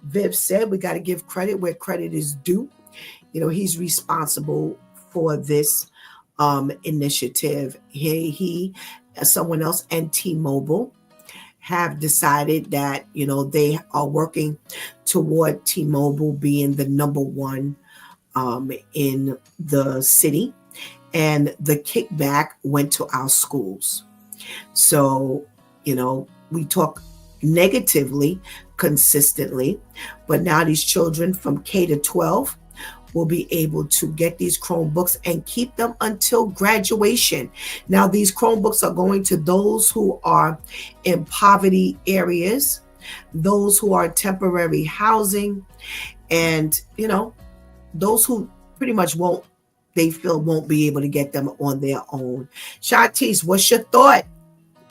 Viv said, we got to give credit where credit is due. He's responsible for this initiative. He, someone else, and T-Mobile have decided that, they are working toward T-Mobile being the number one in the city. And the kickback went to our schools. So, we talk negatively consistently, but now these children from K to 12 will be able to get these Chromebooks and keep them until graduation. Now, these Chromebooks are going to those who are in poverty areas, those who are temporary housing, and, those who pretty much won't be able to get them on their own. Shantice, what's your thought?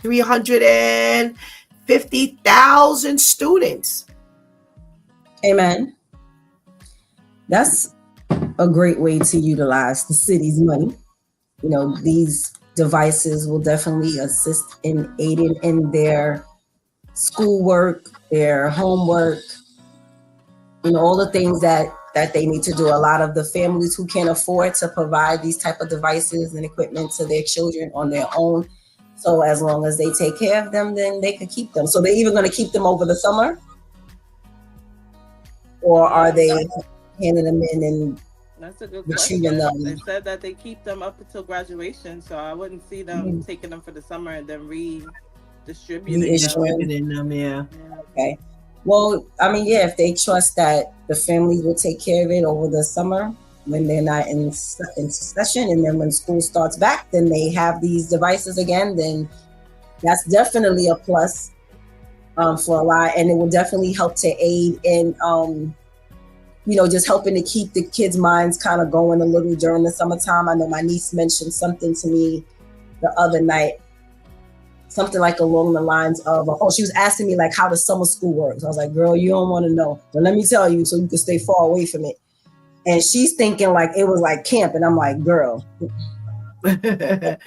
350,000 students. Amen. That's a great way to utilize the city's money. These devices will definitely assist in aiding in their schoolwork, their homework, all the things that they need to do. A lot of the families who can't afford to provide these type of devices and equipment to their children on their own. So as long as they take care of them, then they could keep them. So they're either going to keep them over the summer, or are they handing them in and that's a good retrieving question. them? They said that they keep them up until graduation, so I wouldn't see them taking them for the summer and then redistributing them. Yeah. Okay. Well, if they trust that the families will take care of it over the summer when they're not in session, and then when school starts back, then they have these devices again, then that's definitely a plus for a lot. And it will definitely help to aid in, just helping to keep the kids' minds kind of going a little during the summertime. I know my niece mentioned something to me the other night, something like along the lines of, she was asking me like how the summer school works. I was like, girl, you don't want to know, but let me tell you so you can stay far away from it. And she's thinking like it was like camp. And I'm like, girl, it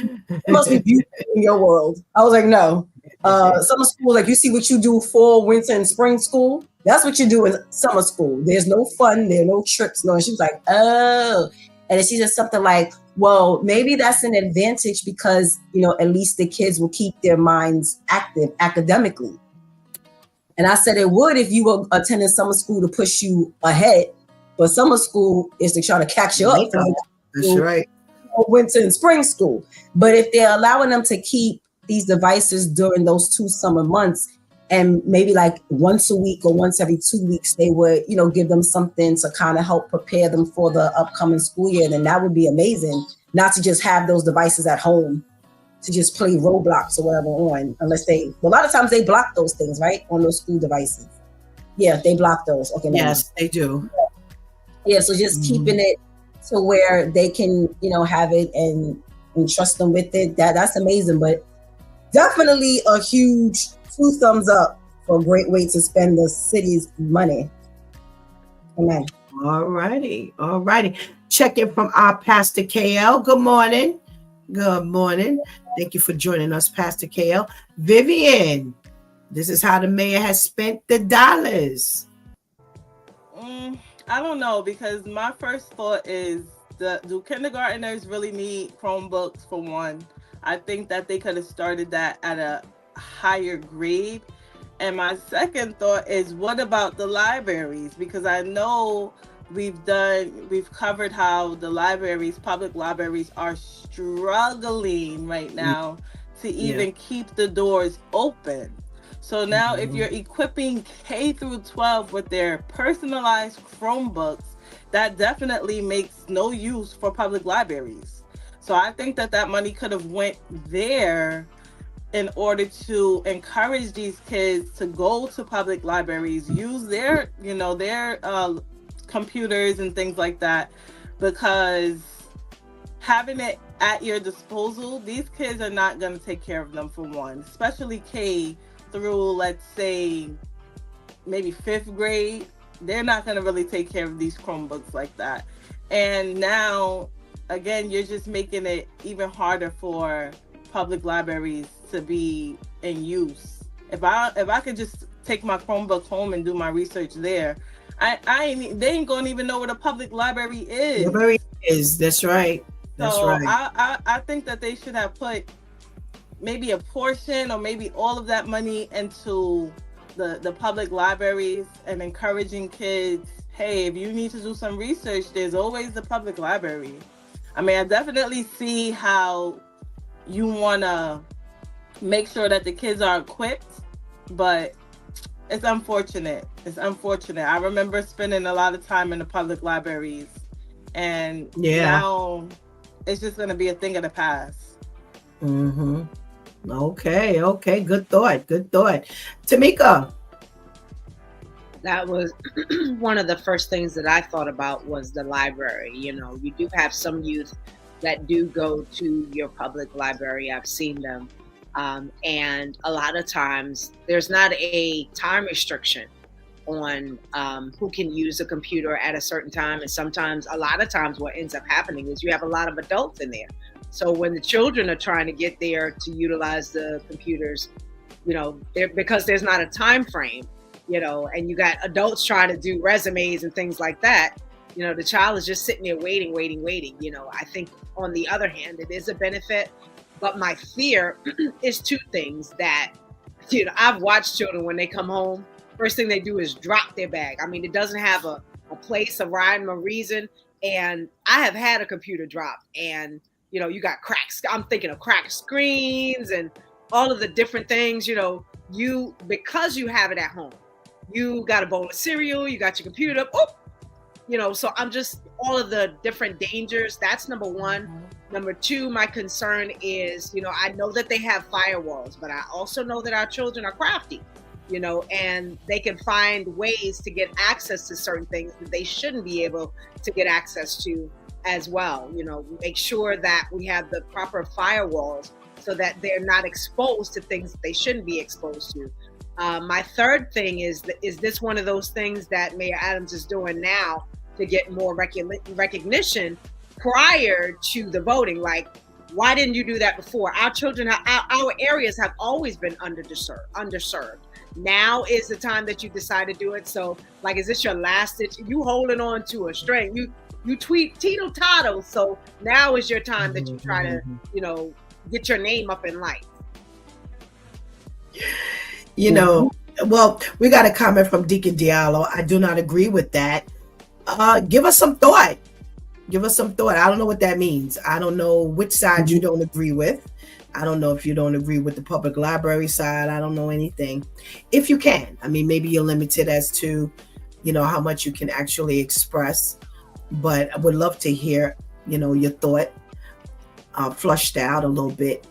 must be beautiful in your world. I was like, no. Summer school, like you see what you do fall, winter, and spring school. That's what you do in summer school. There's no fun. There are no trips. No. And she was like, oh. And then she said something like, well, maybe that's an advantage because, at least the kids will keep their minds active academically. And I said it would if you were attending summer school to push you ahead. But summer school is to try to catch you up. That's right. Winter and spring school. But if they're allowing them to keep these devices during those 2 summer months, and maybe like once a week or once every 2 weeks, they would, give them something to kind of help prepare them for the upcoming school year, then that would be amazing. Not to just have those devices at home to just play Roblox or whatever on, unless a lot of times they block those things, right? On those school devices. Yeah, they block those. Okay. Yes, they do. Yeah, so just keeping it to where they can, have it and trust them with it. That's amazing. But definitely a huge 2 thumbs up for a great way to spend the city's money. Amen. All righty. Check in from our Pastor KL. Good morning. Thank you for joining us, Pastor KL. Vivian, this is how the mayor has spent the dollars. I don't know, because my first thought is, do kindergarteners really need Chromebooks for one? I think that they could have started that at a higher grade. And my second thought is, what about the libraries? Because I know we've covered how the libraries, public libraries, are struggling right now to even keep the doors open. So now if you're equipping K through 12 with their personalized Chromebooks, that definitely makes no use for public libraries. So I think that money could have went there in order to encourage these kids to go to public libraries, use their computers and things like that, because having it at your disposal, these kids are not going to take care of them, for one, especially K through, let's say, maybe 5th grade. They're not going to really take care of these Chromebooks like that. And now, again, you're just making it even harder for public libraries to be in use. If I could just take my Chromebook home and do my research there, they ain't gonna even know what a public library is. Library is, that's right. That's right. I think that they should have put maybe a portion or maybe all of that money into the public libraries and encouraging kids, hey, if you need to do some research, there's always the public library. I mean, I definitely see how you want to make sure that the kids are equipped, but it's unfortunate. It's unfortunate. I remember spending a lot of time in the public libraries, and now it's just going to be a thing of the past. Okay. Good thought. Tamika. That was one of the first things that I thought about, was the library. You know, you do have some youth that do go to your public library. I've seen them. And a lot of times there's not a time restriction on who can use a computer at a certain time. And sometimes, a lot of times, what ends up happening is you have a lot of adults in there. So when the children are trying to get there to utilize the computers, you know, because there's not a time frame, you know, and you got adults trying to do resumes and things like that, you know, the child is just sitting there waiting. You know, I think on the other hand, it is a benefit. But my fear is two things that, you know, I've watched children when they come home, first thing they do is drop their bag. I mean, it doesn't have a place, a rhyme, or reason. And I have had a computer drop, and, you know, you got cracks. I'm thinking of cracked screens and all of the different things, you know, because you have it at home, you got a bowl of cereal, you got your computer up, you know, so I'm just, all of the different dangers. That's number one. Number two, my concern is, you know, I know that they have firewalls, but I also know that our children are crafty, you know, and they can find ways to get access to certain things that they shouldn't be able to get access to as well. You know, make sure that we have the proper firewalls so that they're not exposed to things that they shouldn't be exposed to. My third thing is this one of those things that Mayor Adams is doing now to get more recognition prior to the voting? Like, why didn't you do that before? Our children, our areas have always been underserved. Now is the time that you decide to do it. So, like, is this your last ditch? You holding on to a string. You tweet teetle toddle. So now is your time that you try to, you know, get your name up in lights. You know, well, we got a comment from Deacon Diallo. I do not agree with that. Give us some thought. I don't know what that means. I don't know which side you don't agree with. I don't know if you don't agree with the public library side. I don't know anything. If you can, I mean, maybe you're limited as to, you know, how much you can actually express, but I would love to hear, you know, your thought flushed out a little bit.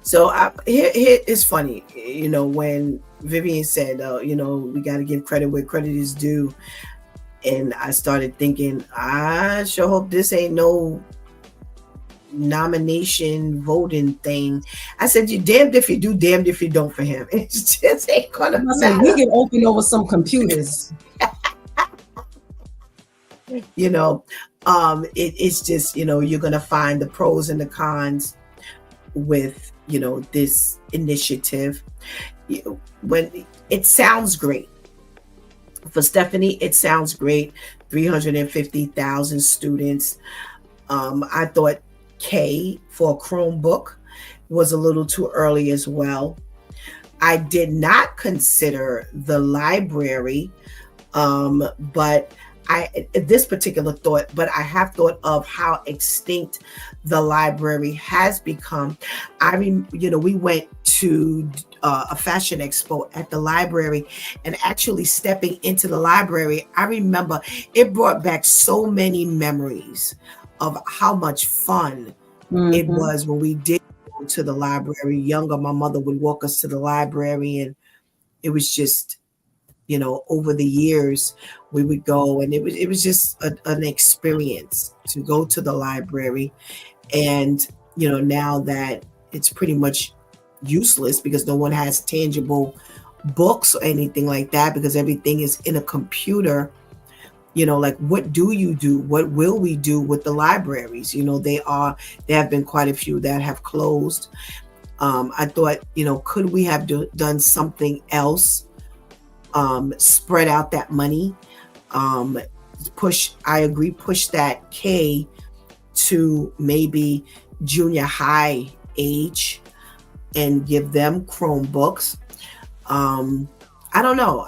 So here it's funny, you know, when Vivian said, you know, we got to give credit where credit is due. And I started thinking, I sure hope this ain't no nomination voting thing. I said, you're damned if you do, damned if you don't for him. It just ain't gonna matter. We can open over some computers. You know, it's just, you know, you're gonna find the pros and the cons. with, this initiative. When it sounds great. For Stephanie, it sounds great. 350,000 students. I thought K for a Chromebook was a little too early as well. I did not consider the library, but this particular thought, but I have thought of how extinct the library has become. We went to a fashion expo at the library, and actually stepping into the library, I remember it brought back so many memories of how much fun it was when we did go to the library. Younger, my mother would walk us to the library, and it was just, over the years we would go, and it was just an experience to go to the library. And now that it's pretty much useless because no one has tangible books or anything like that, because everything is in a computer, like what do you do? What will we do with the libraries? There have been quite a few that have closed. I thought, could we have done something else? Spread out that money, push that K to maybe junior high age and give them Chromebooks. I don't know,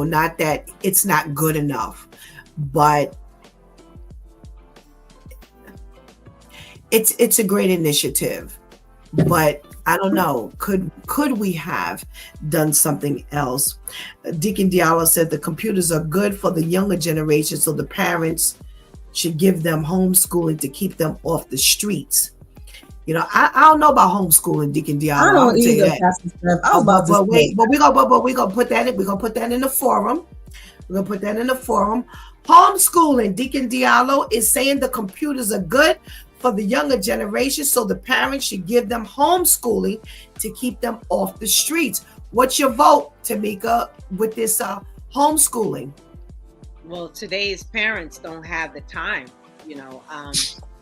not that it's not good enough, but it's a great initiative. But I don't know, could we have done something else? Deacon Diallo said the computers are good for the younger generation, so the parents should give them homeschooling to keep them off the streets. I don't know about homeschooling, Deacon Diallo. I don't either, Pastor Steph. I was about to say. But we're gonna put that in. We're gonna put that in the forum. Homeschooling, Deacon Diallo is saying the computers are good for the younger generation, so the parents should give them homeschooling to keep them off the streets. What's your vote, Tamika, with this homeschooling? Well, today's parents don't have the time,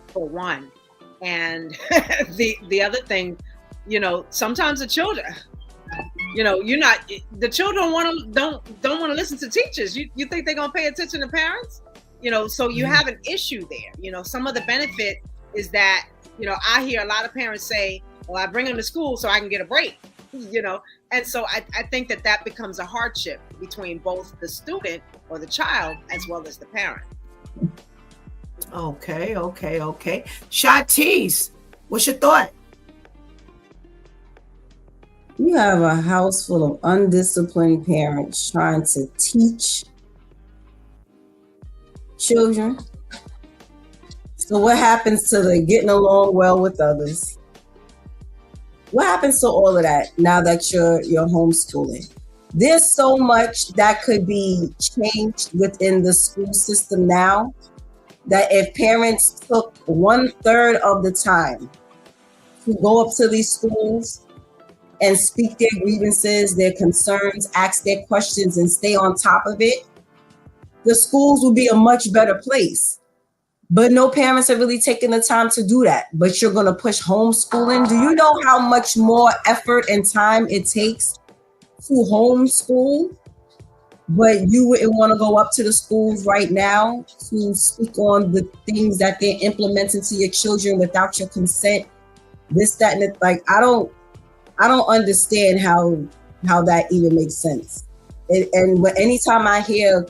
for one. And the other thing, sometimes the children, the children don't want to listen to teachers. You think they're gonna pay attention to parents? So you have an issue there. Some of the benefit is that, I hear a lot of parents say, well, I bring them to school so I can get a break, and so I think that becomes a hardship between both the student or the child as well as the parent. Okay. Shantice, what's your thought? You have a house full of undisciplined parents trying to teach children. So what happens to the getting along well with others? What happens to all of that now that you're homeschooling? There's so much that could be changed within the school system now, that if parents took 1/3 of the time to go up to these schools and speak their grievances, their concerns, ask their questions, and stay on top of it, the schools would be a much better place. But no parents are really taking the time to do that. But you're going to push homeschooling. Do you know how much more effort and time it takes to homeschool? But you wouldn't want to go up to the schools right now to speak on the things that they're implementing to your children without your consent. This, that, and it. Like, I don't understand how that even makes sense. And anytime I hear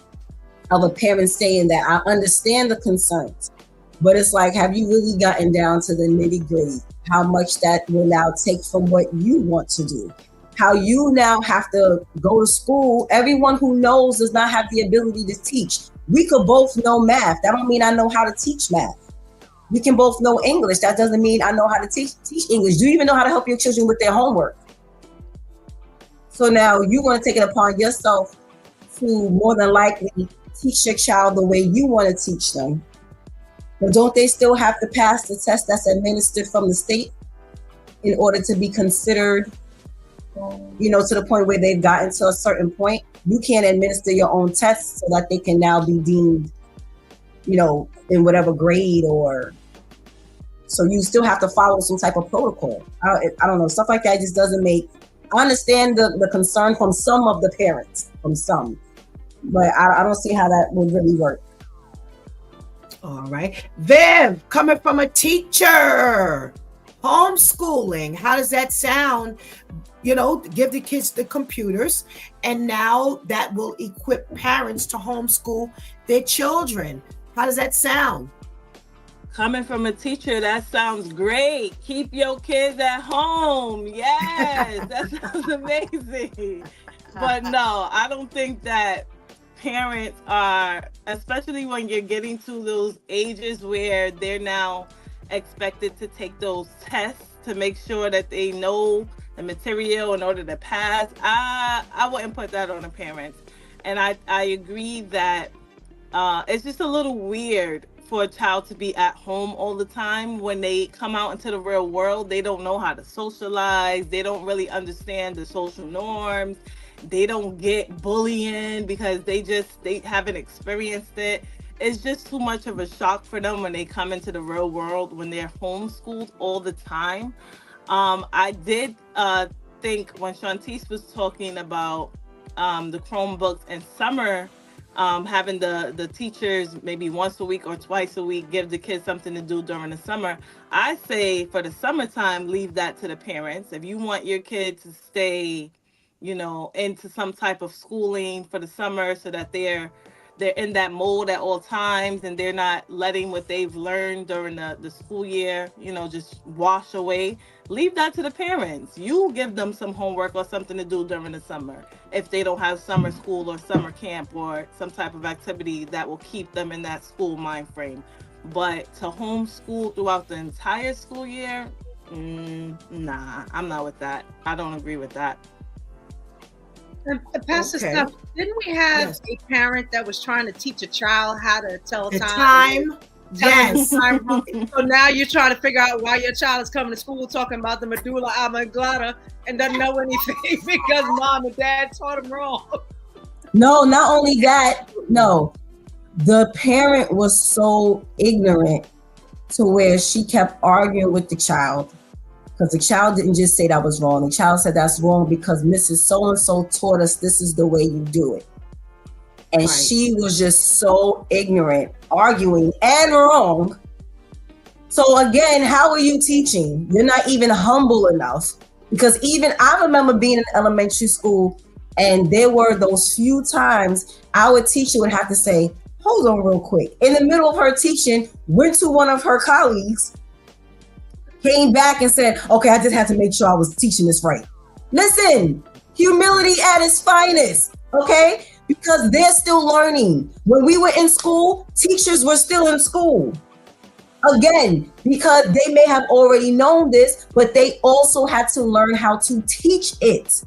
of a parent saying that, I understand the concerns, but it's like, have you really gotten down to the nitty gritty? How much that will now take from what you want to do? How you now have to go to school. Everyone who knows does not have the ability to teach. We could both know math. That don't mean I know how to teach math. We can both know English. That doesn't mean I know how to teach English. Do you even know how to help your children with their homework? So now you want to take it upon yourself to more than likely teach your child the way you want to teach them. But don't they still have to pass the test that's administered from the state in order to be considered, to the point where they've gotten to a certain point? You can't administer your own tests so that they can now be deemed, in whatever grade or So you still have to follow some type of protocol. I don't know, stuff like that just doesn't make. I understand the concern from some of the parents, but I don't see how that would really work. All right. Viv, coming from a teacher, homeschooling, how does that sound? Give the kids the computers, and now that will equip parents to homeschool their children. How does that sound? Coming from a teacher, that sounds great. Keep your kids at home. Yes, that sounds amazing. But no, I don't think that parents are, especially when you're getting to those ages where they're now expected to take those tests to make sure that they know the material in order to pass. I wouldn't put that on the parents. And I agree that it's just a little weird for a child to be at home all the time. When they come out into the real world, they don't know how to socialize. They don't really understand the social norms. They don't get bullying because they haven't experienced it. It's just too much of a shock for them when they come into the real world when they're homeschooled all the time. I did think when Shantice was talking about the Chromebooks and summer, having the teachers maybe once a week or twice a week give the kids something to do during the summer. I say for the summertime, leave that to the parents. If you want your kid to stay, into some type of schooling for the summer so that they're in that mode at all times and they're not letting what they've learned during the school year, just wash away. Leave that to the parents. You give them some homework or something to do during the summer if they don't have summer school or summer camp or some type of activity that will keep them in that school mind frame. But to homeschool throughout the entire school year, nah, I'm not with that. I don't agree with that. Pastor Okay. Steph, didn't we have Yes. a parent that was trying to teach a child how to tell The time? time. Yes. Time wrong? So now you're trying to figure out why your child is coming to school talking about the medulla oblongata and doesn't know anything because mom and dad taught him wrong. No, not only that, no. The parent was so ignorant to where she kept arguing with the child. Because the child didn't just say that was wrong. The child said that's wrong because Mrs. So-and-so taught us this is the way you do it. And Right. she was just so ignorant, arguing and wrong. So again, how are you teaching? You're not even humble enough. Because even I remember being in elementary school and there were those few times our teacher would have to say, hold on real quick. In the middle of her teaching, went to one of her colleagues, came back and said, okay, I just had to make sure I was teaching this right. Listen, humility at its finest, okay? Because they're still learning. When we were in school, teachers were still in school. Again, because they may have already known this, but they also had to learn how to teach it.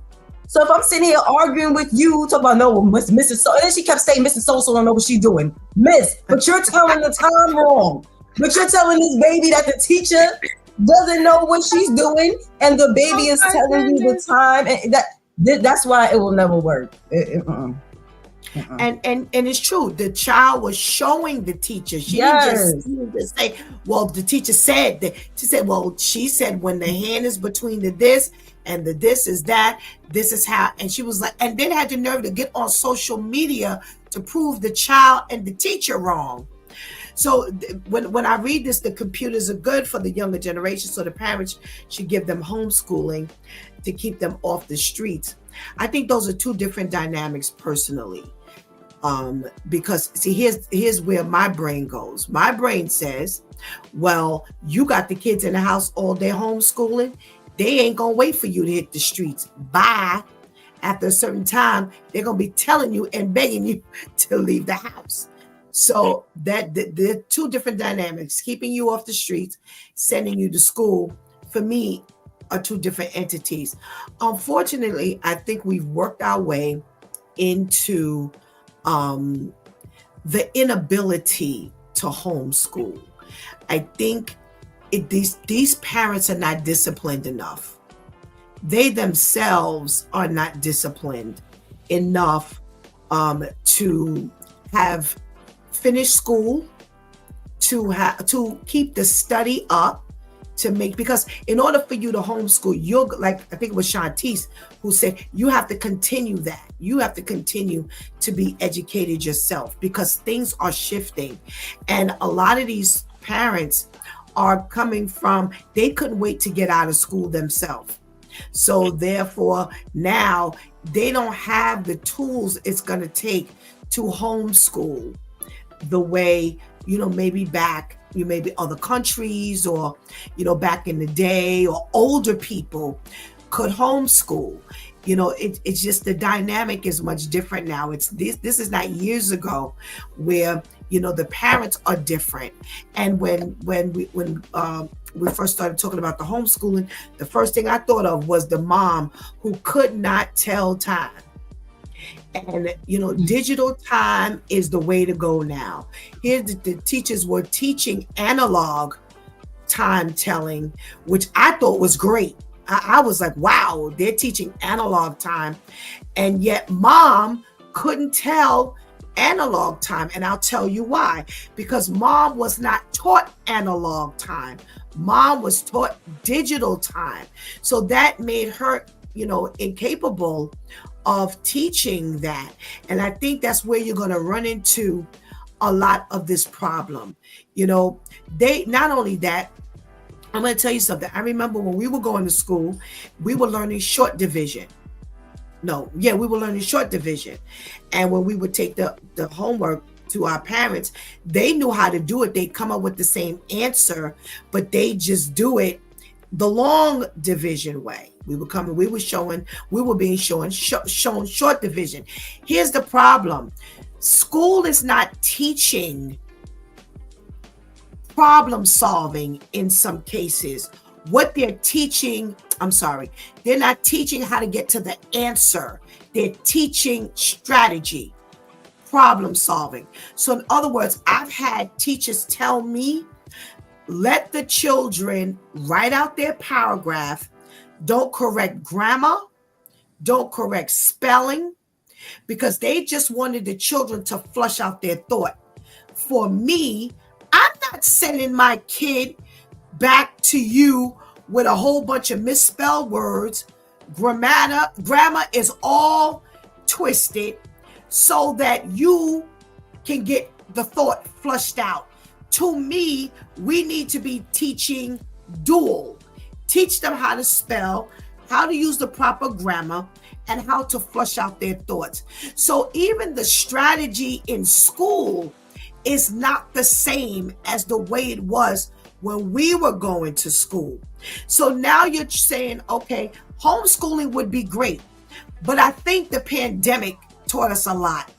So if I'm sitting here arguing with you, talking about, no, Mrs. So, and then she kept saying, Mrs. So don't know what she's doing. Miss, but you're telling the time wrong. But you're telling this baby that the teacher doesn't know what she's doing, and the baby is telling you the time, and that's why it will never work. And it's true. The child was showing the teacher. She didn't just say, well, the teacher said that. She said, well, she said when the hand is between the this and the this is that, this is how. And she was like, and then had the nerve to get on social media to prove the child and the teacher wrong. So when I read this, the computers are good for the younger generation. So the parents should give them homeschooling to keep them off the streets. I think those are two different dynamics personally. Because see, here's where my brain goes. My brain says, well, you got the kids in the house all day homeschooling. They ain't gonna wait for you to hit the streets. Bye. After a certain time, they're gonna be telling you and begging you to leave the house. So that the two different dynamics, keeping you off the streets, sending you to school, for me, are two different entities. Unfortunately, I think we've worked our way into the inability to homeschool. I think these parents are not disciplined enough. They themselves are not disciplined enough to have finished school, to keep the study up, to make, because in order for you to homeschool, you're like, I think it was Shantice who said, you have to continue that. You have to continue to be educated yourself, because things are shifting. And a lot of these parents are coming from, they couldn't wait to get out of school themselves. So therefore, now they don't have the tools it's going to take to homeschool the way, maybe back, maybe other countries, or, back in the day, or older people could homeschool. It's just the dynamic is much different now. It's this is not years ago where, the parents are different. And when we first started talking about the homeschooling, the first thing I thought of was the mom who could not tell time. And digital time is the way to go now. Here the teachers were teaching analog time telling, which I thought was great. I was like, wow, they're teaching analog time. And yet mom couldn't tell analog time. And I'll tell you why. Because mom was not taught analog time. Mom was taught digital time. So that made her, incapable of teaching that. And I think that's where you're going to run into a lot of this problem. They, not only that, I'm going to tell you something. I remember when we were going to school, we were learning short division. We were learning short division. And when we would take the homework to our parents, they knew how to do it. They'd come up with the same answer, but they just do it the long division way. We were being shown short division. Here's the problem. School is not teaching problem solving in some cases. What they're teaching, they're not teaching how to get to the answer. They're teaching strategy, problem solving. So in other words, I've had teachers tell me, let the children write out their paragraph. Don't correct grammar. Don't correct spelling, because they just wanted the children to flush out their thought. For me, I'm not sending my kid back to you with a whole bunch of misspelled words. Grammar is all twisted so that you can get the thought flushed out. To me, we need to be teaching dual. Teach them how to spell, how to use the proper grammar, and how to flush out their thoughts. So even the strategy in school is not the same as the way it was when we were going to school. So now you're saying, okay, homeschooling would be great. But I think the pandemic taught us a lot.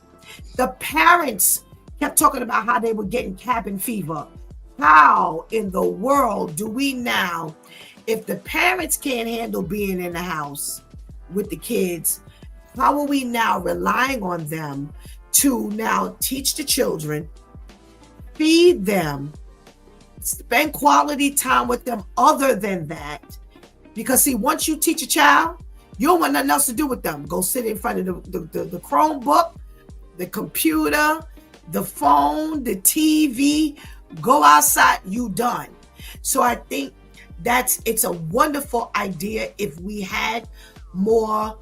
The parents kept talking about how they were getting cabin fever. How in the world do we now, if the parents can't handle being in the house with the kids, how are we now relying on them to now teach the children, feed them, spend quality time with them other than that? Because see, once you teach a child, you don't want nothing else to do with them. Go sit in front of the Chromebook, the computer, the phone, the TV, go outside, you done. So I think it's a wonderful idea if we had more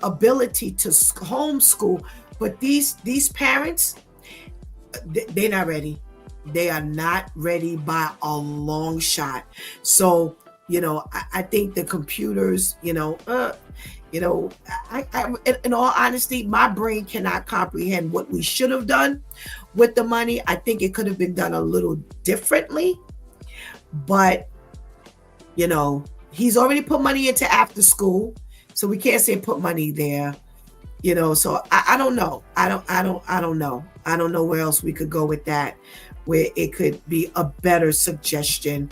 ability to homeschool. But these parents, they're not ready. They are not ready by a long shot. So, I think the computers, in all honesty, my brain cannot comprehend what we should have done with the money. I think it could have been done a little differently, but he's already put money into after school, so we can't say put money there. So I don't know. I don't know. I don't know where else we could go with that, where it could be a better suggestion.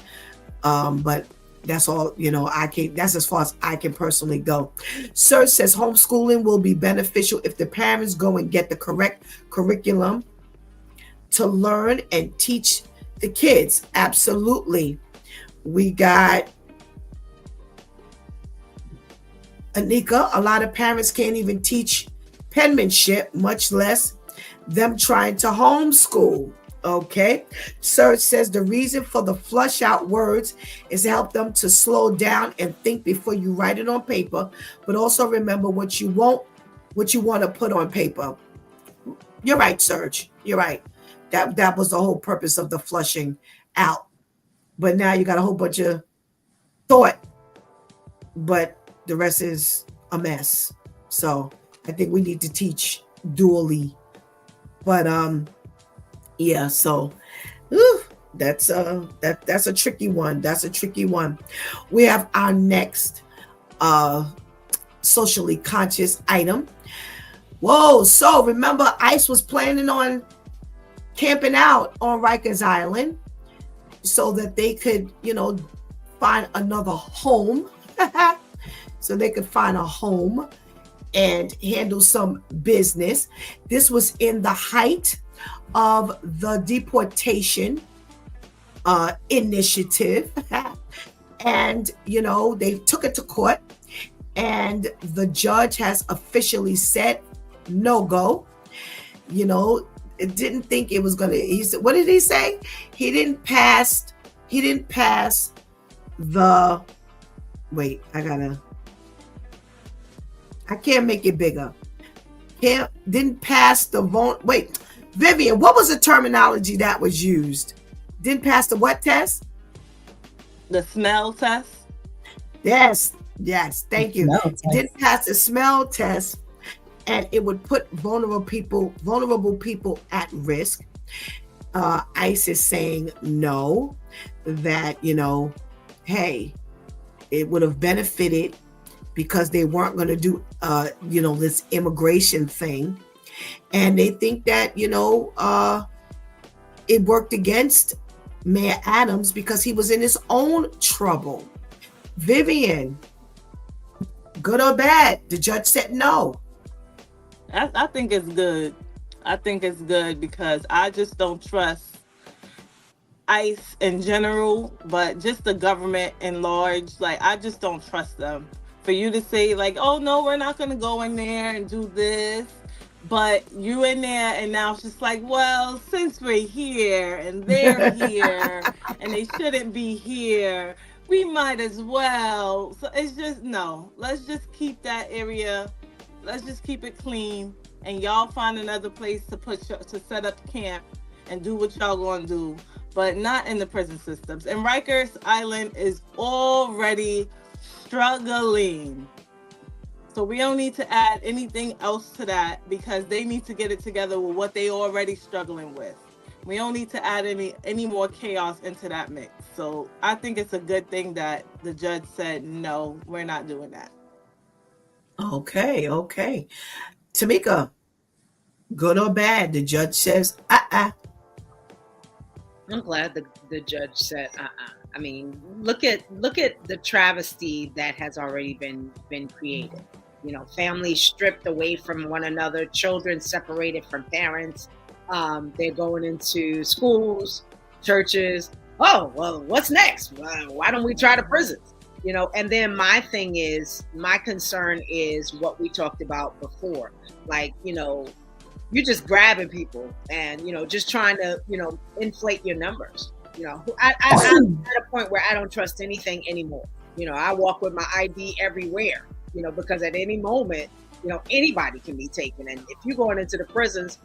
But that's all, that's as far as I can personally go. Sir says homeschooling will be beneficial if the parents go and get the correct curriculum to learn and teach the kids. Absolutely. We got Anika. A lot of parents can't even teach penmanship, much less them trying to homeschool. Okay. Search says the reason for the flush out words is to help them to slow down and think before you write it on paper, but also remember what you want to put on paper. You're right, Serge. You're right. That was the whole purpose of the flushing out. But now you got a whole bunch of thought, but the rest is a mess. So I think we need to teach dually. But yeah, so that's a tricky one. That's a tricky one. We have our next socially conscious item. Whoa, so remember ICE was planning on camping out on Rikers Island so that they could, find another home. So they could find a home and handle some business. This was in the height of the deportation initiative. And, they took it to court, and the judge has officially said no go. It didn't think it was going to, he said, what did he say? He didn't pass the, wait, I can't make it bigger. Didn't pass the wait, Vivian, what was the terminology that was used? Didn't pass the what test? The smell test. Yes, thank you. Didn't pass the smell test, and it would put vulnerable people at risk. ICE is saying no, that hey, it would have benefited because they weren't going to do this immigration thing, and they think that it worked against Mayor Adams because he was in his own trouble. Vivian, good or bad? The judge said no. I think it's good. I think it's good because I just don't trust ICE in general, but just the government in large. Like, I just don't trust them. For you to say like, oh no, we're not going to go in there and do this, but you in there, and now it's just like, well, since we're here and they're here and they shouldn't be here, we might as well. So it's just, no, let's just keep that area, let's just keep it clean, and y'all find another place to set up camp and do what y'all gonna do, but not in the prison systems. And Rikers Island is already struggling. So we don't need to add anything else to that because they need to get it together with what they already struggling with. We don't need to add any more chaos into that mix. So I think it's a good thing that the judge said, no, we're not doing that. Okay. Tamika, good or bad? The judge says, I'm glad the judge said, I mean, look at the travesty that has already been created. Families stripped away from one another, children separated from parents. They're going into schools, churches. Oh, well, what's next? Why don't we try the prisons? And then my concern is what we talked about before. Like, you're just grabbing people and, just trying to, inflate your numbers. I'm at a point where I don't trust anything anymore. I walk with my ID everywhere, because at any moment, anybody can be taken. And if you're going into the prisons,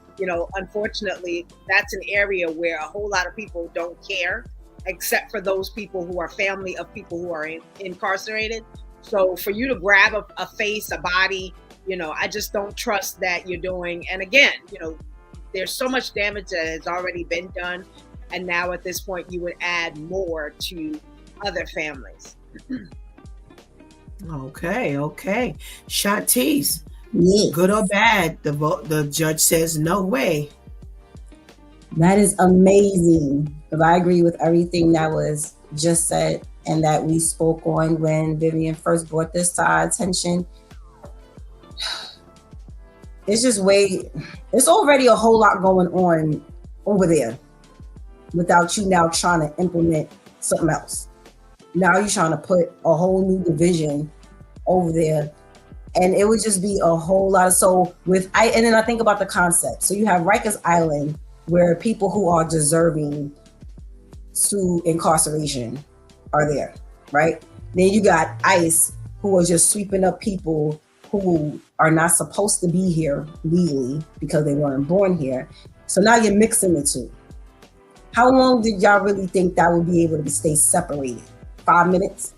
unfortunately, that's an area where a whole lot of people don't care, except for those people who are family of people who are incarcerated. So for you to grab a face, a body, I just don't trust that you're doing. And again, there's so much damage that has already been done. And now at this point, you would add more to other families. Okay. Shantice, Yes. good or bad? The judge says no way. That is amazing. Because I agree with everything that was just said and that we spoke on when Vivian first brought this to our attention. It's just it's already a whole lot going on over there without you now trying to implement something else. Now you're trying to put a whole new division over there. And it would just be a whole lot of, and then I think about the concept. So you have Rikers Island, where people who are deserving to incarceration are there, right? Then you got ICE, who are just sweeping up people who are not supposed to be here legally because they weren't born here. So now you're mixing the two. How long did y'all really think that would be able to stay separated? 5 minutes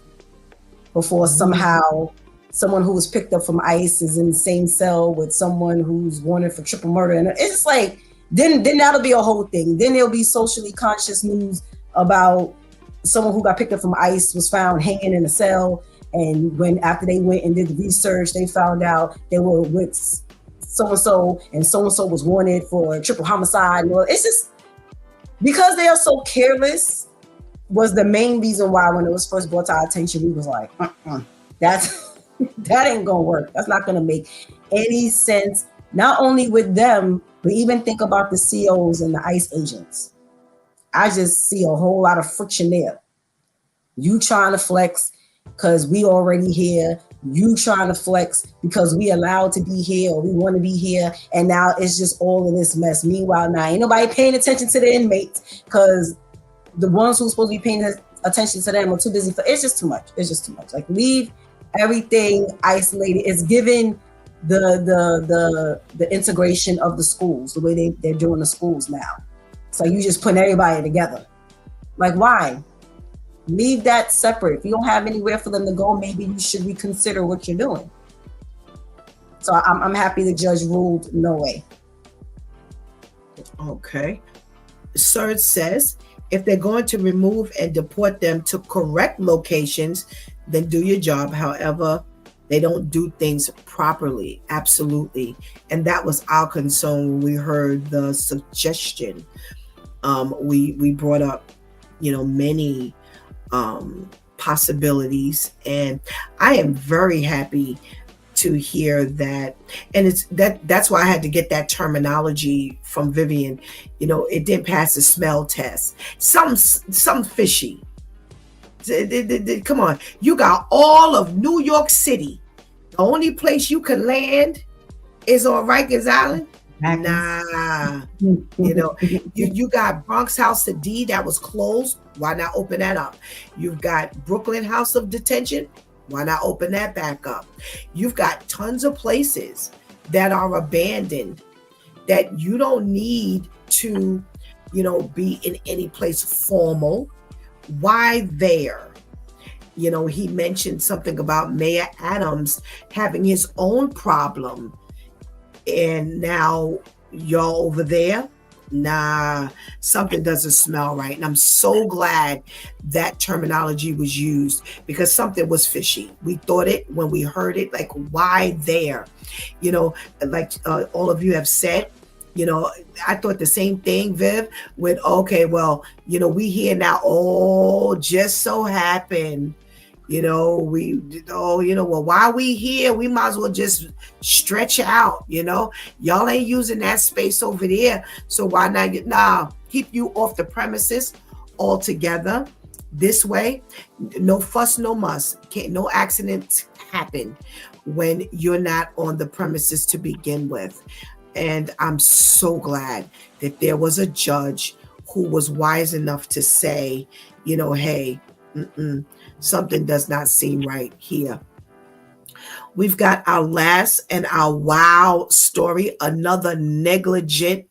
before somehow someone who was picked up from ICE is in the same cell with someone who's wanted for triple murder. And it's just like, then that'll be a whole thing. Then there'll be socially conscious news about someone who got picked up from ICE was found hanging in a cell. And when after they went and did the research, they found out they were with so-and-so, and so-and-so was wanted for triple homicide. Well, it's just because they are so careless was the main reason why when it was first brought to our attention, we was like, that ain't gonna work. That's not gonna make any sense, not only with them, but even think about the COs and the ICE agents. I just see a whole lot of friction there. You trying to flex because we already here. You trying to flex because we allowed to be here or we want to be here. And now it's just all of this mess. Meanwhile, now ain't nobody paying attention to the inmates because the ones who's supposed to be paying attention to them are too busy for it's just too much. It's just too much. Like, leave everything isolated. It's given the integration of the schools, the way they're doing the schools now. So you just putting everybody together. Like, why? Leave that separate. If you don't have anywhere for them to go, maybe you should reconsider what you're doing. So I'm happy the judge ruled no way. Okay. Serge says, if they're going to remove and deport them to correct locations, then do your job. However, they don't do things properly. Absolutely. And that was our concern when we heard the suggestion. We brought up, many possibilities, and I am very happy to hear that. And that's why I had to get that terminology from Vivian. It didn't pass the smell test. Some fishy. Come on, you got all of New York City. The only place you can land is on Rikers Island. Nah, you got Bronx House of D that was closed. Why not open that up? You've got Brooklyn House of Detention. Why not open that back up? You've got tons of places that are abandoned that you don't need to, be in any place formal. Why there? He mentioned something about Mayor Adams having his own problem. And now y'all over there, nah, something doesn't smell right. And I'm so glad that terminology was used because something was fishy. We thought it when we heard it, like, why there? Like all of you have said, I thought the same thing, Viv, with, okay, well, we here now, just so happened. Well, while we here, we might as well just stretch out, y'all ain't using that space over there. So why not keep you off the premises altogether this way? No fuss, no muss. No accidents happen when you're not on the premises to begin with. And I'm so glad that there was a judge who was wise enough to say, hey, something does not seem right here. We've got our last and our wow story, another negligent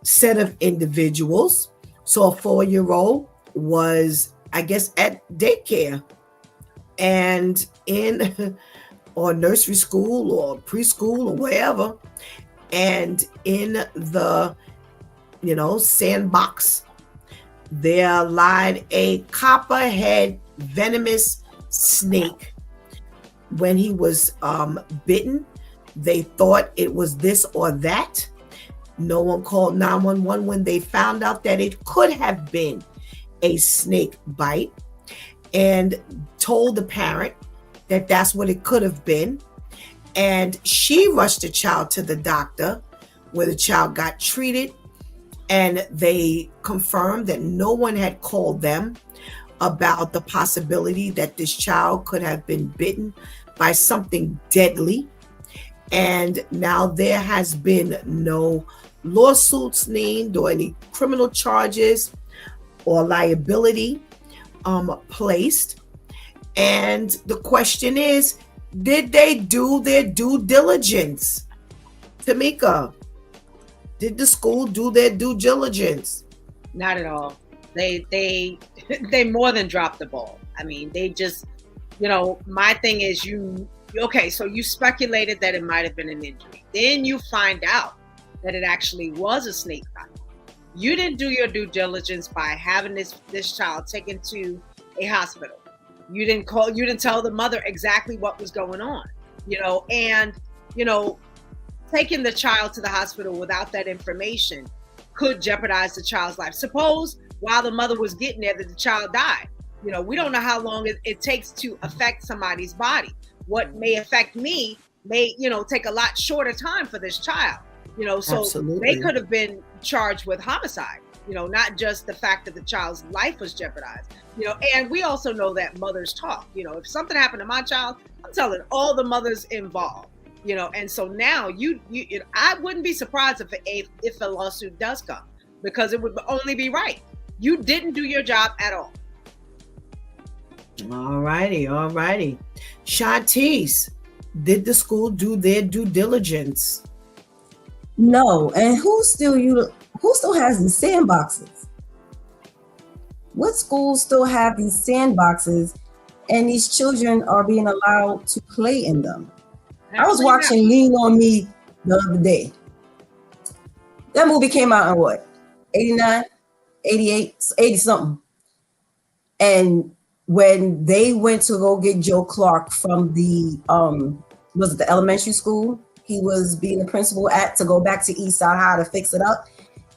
set of individuals. So a 4-year-old was, I guess, at daycare and or nursery school or preschool or wherever, and in the, sandbox, there lied a copperhead venomous snake. When he was bitten, they thought it was this or that. No one called 911 when they found out that it could have been a snake bite, and told the parent that that's what it could have been. And she rushed the child to the doctor, where the child got treated, and they confirmed that no one had called them about the possibility that this child could have been bitten by something deadly. And now there has been no lawsuits named or any criminal charges or liability placed. And the question is, did they do their due diligence? Tamika, did the school do their due diligence? Not at all. They they more than dropped the ball. I mean, they just, my thing is okay, so you speculated that it might have been an injury. Then you find out that it actually was a snake bite. You didn't do your due diligence by having this child taken to a hospital. You didn't tell the mother exactly what was going on, and taking the child to the hospital without that information could jeopardize the child's life. Suppose while the mother was getting there that the child died. We don't know how long it takes to affect somebody's body. What may affect me may, take a lot shorter time for this child. So Absolutely. they could have been charged with homicide, not just the fact that the child's life was jeopardized, and we also know that mothers talk. If something happened to my child, I'm telling all the mothers involved, and so now I wouldn't be surprised if a lawsuit does come, because it would only be right. You didn't do your job at all. All righty. Shantice, did the school do their due diligence? No. And who still has these sandboxes? What schools still have these sandboxes and these children are being allowed to play in them? I was watching Lean on Me the other day. That movie came out in what? 89, 88, 80 something. And when they went to go get Joe Clark from the was it the elementary school he was being the principal at, to go back to Eastside High to fix it up,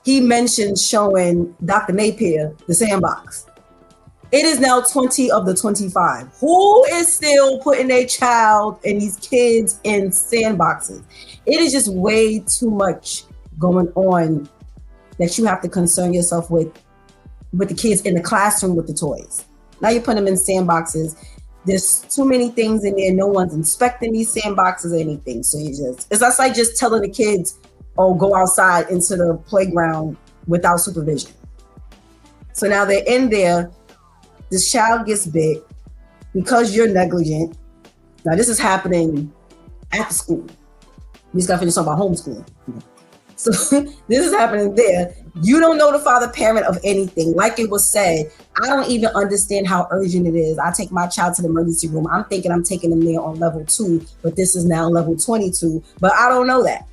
he mentioned showing Dr. Napier the sandbox. It is now 20 of the 25. Who is still putting their child and these kids in sandboxes? It is just way too much going on that you have to concern yourself with the kids in the classroom with the toys. Now you put them in sandboxes. There's too many things in there. No one's inspecting these sandboxes or anything. So it's like just telling the kids, oh, go outside into the playground without supervision. So now they're in there. This child gets bit because you're negligent. Now this is happening at the school. We just got to finish talking about homeschooling. So this is happening there. You don't notify the parent of anything. Like it was said, I don't even understand how urgent it is. I take my child to the emergency room. I'm thinking I'm taking them there on level 2, but this is now level 22. But I don't know that,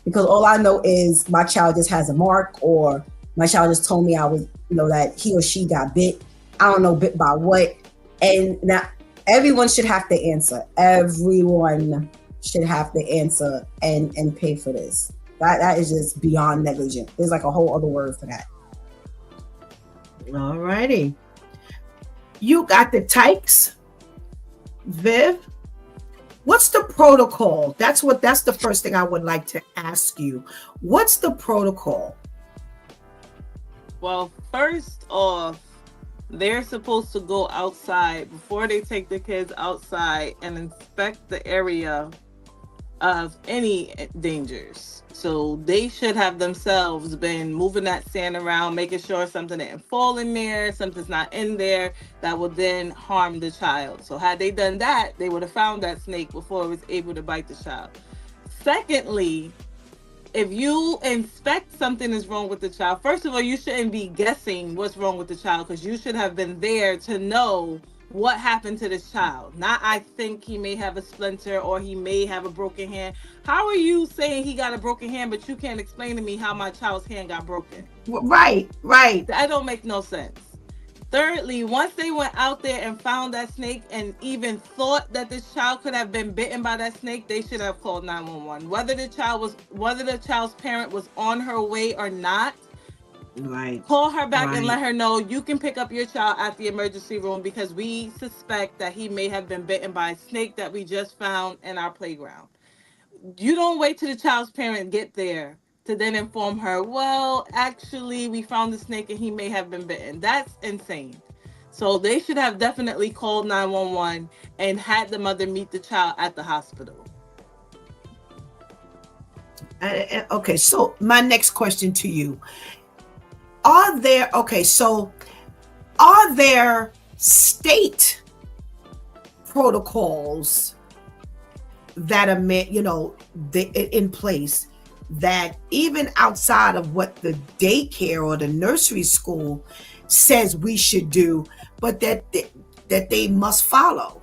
because all I know is my child just has a mark, or my child just told me I was, that he or she got bit. I don't know bit by what. And now everyone should have to answer. Everyone should have to answer and pay for this. That is just beyond negligent. There's like a whole other word for that. All righty. You got the tykes, Viv. What's the protocol? That's the first thing I would like to ask you. What's the protocol? Well, first off, they're supposed to go outside before they take the kids outside and inspect the area of any dangers. So they should have themselves been moving that sand around, making sure something didn't fall in there, something's not in there that will then harm the child. So had they done that, they would have found that snake before it was able to bite the child. Secondly, if you inspect something is wrong with the child, first of all, you shouldn't be guessing what's wrong with the child, because you should have been there to know what happened to this child. Not, I think he may have a splinter or he may have a broken hand. How are you saying he got a broken hand, but you can't explain to me how my child's hand got broken? Right. That don't make no sense. Thirdly, once they went out there and found that snake and even thought that this child could have been bitten by that snake, they should have called 911. Whether the child's parent was on her way or not, right, call her back and let her know you can pick up your child at the emergency room, because we suspect that he may have been bitten by a snake that we just found in our playground. You don't wait till the child's parent get there to then inform her, well, actually, we found the snake and he may have been bitten. That's insane. So they should have definitely called 911 and had the mother meet the child at the hospital. Okay, so my next question to you: Are there are there state protocols that are in place that even outside of what the daycare or the nursery school says we should do, but that they must follow?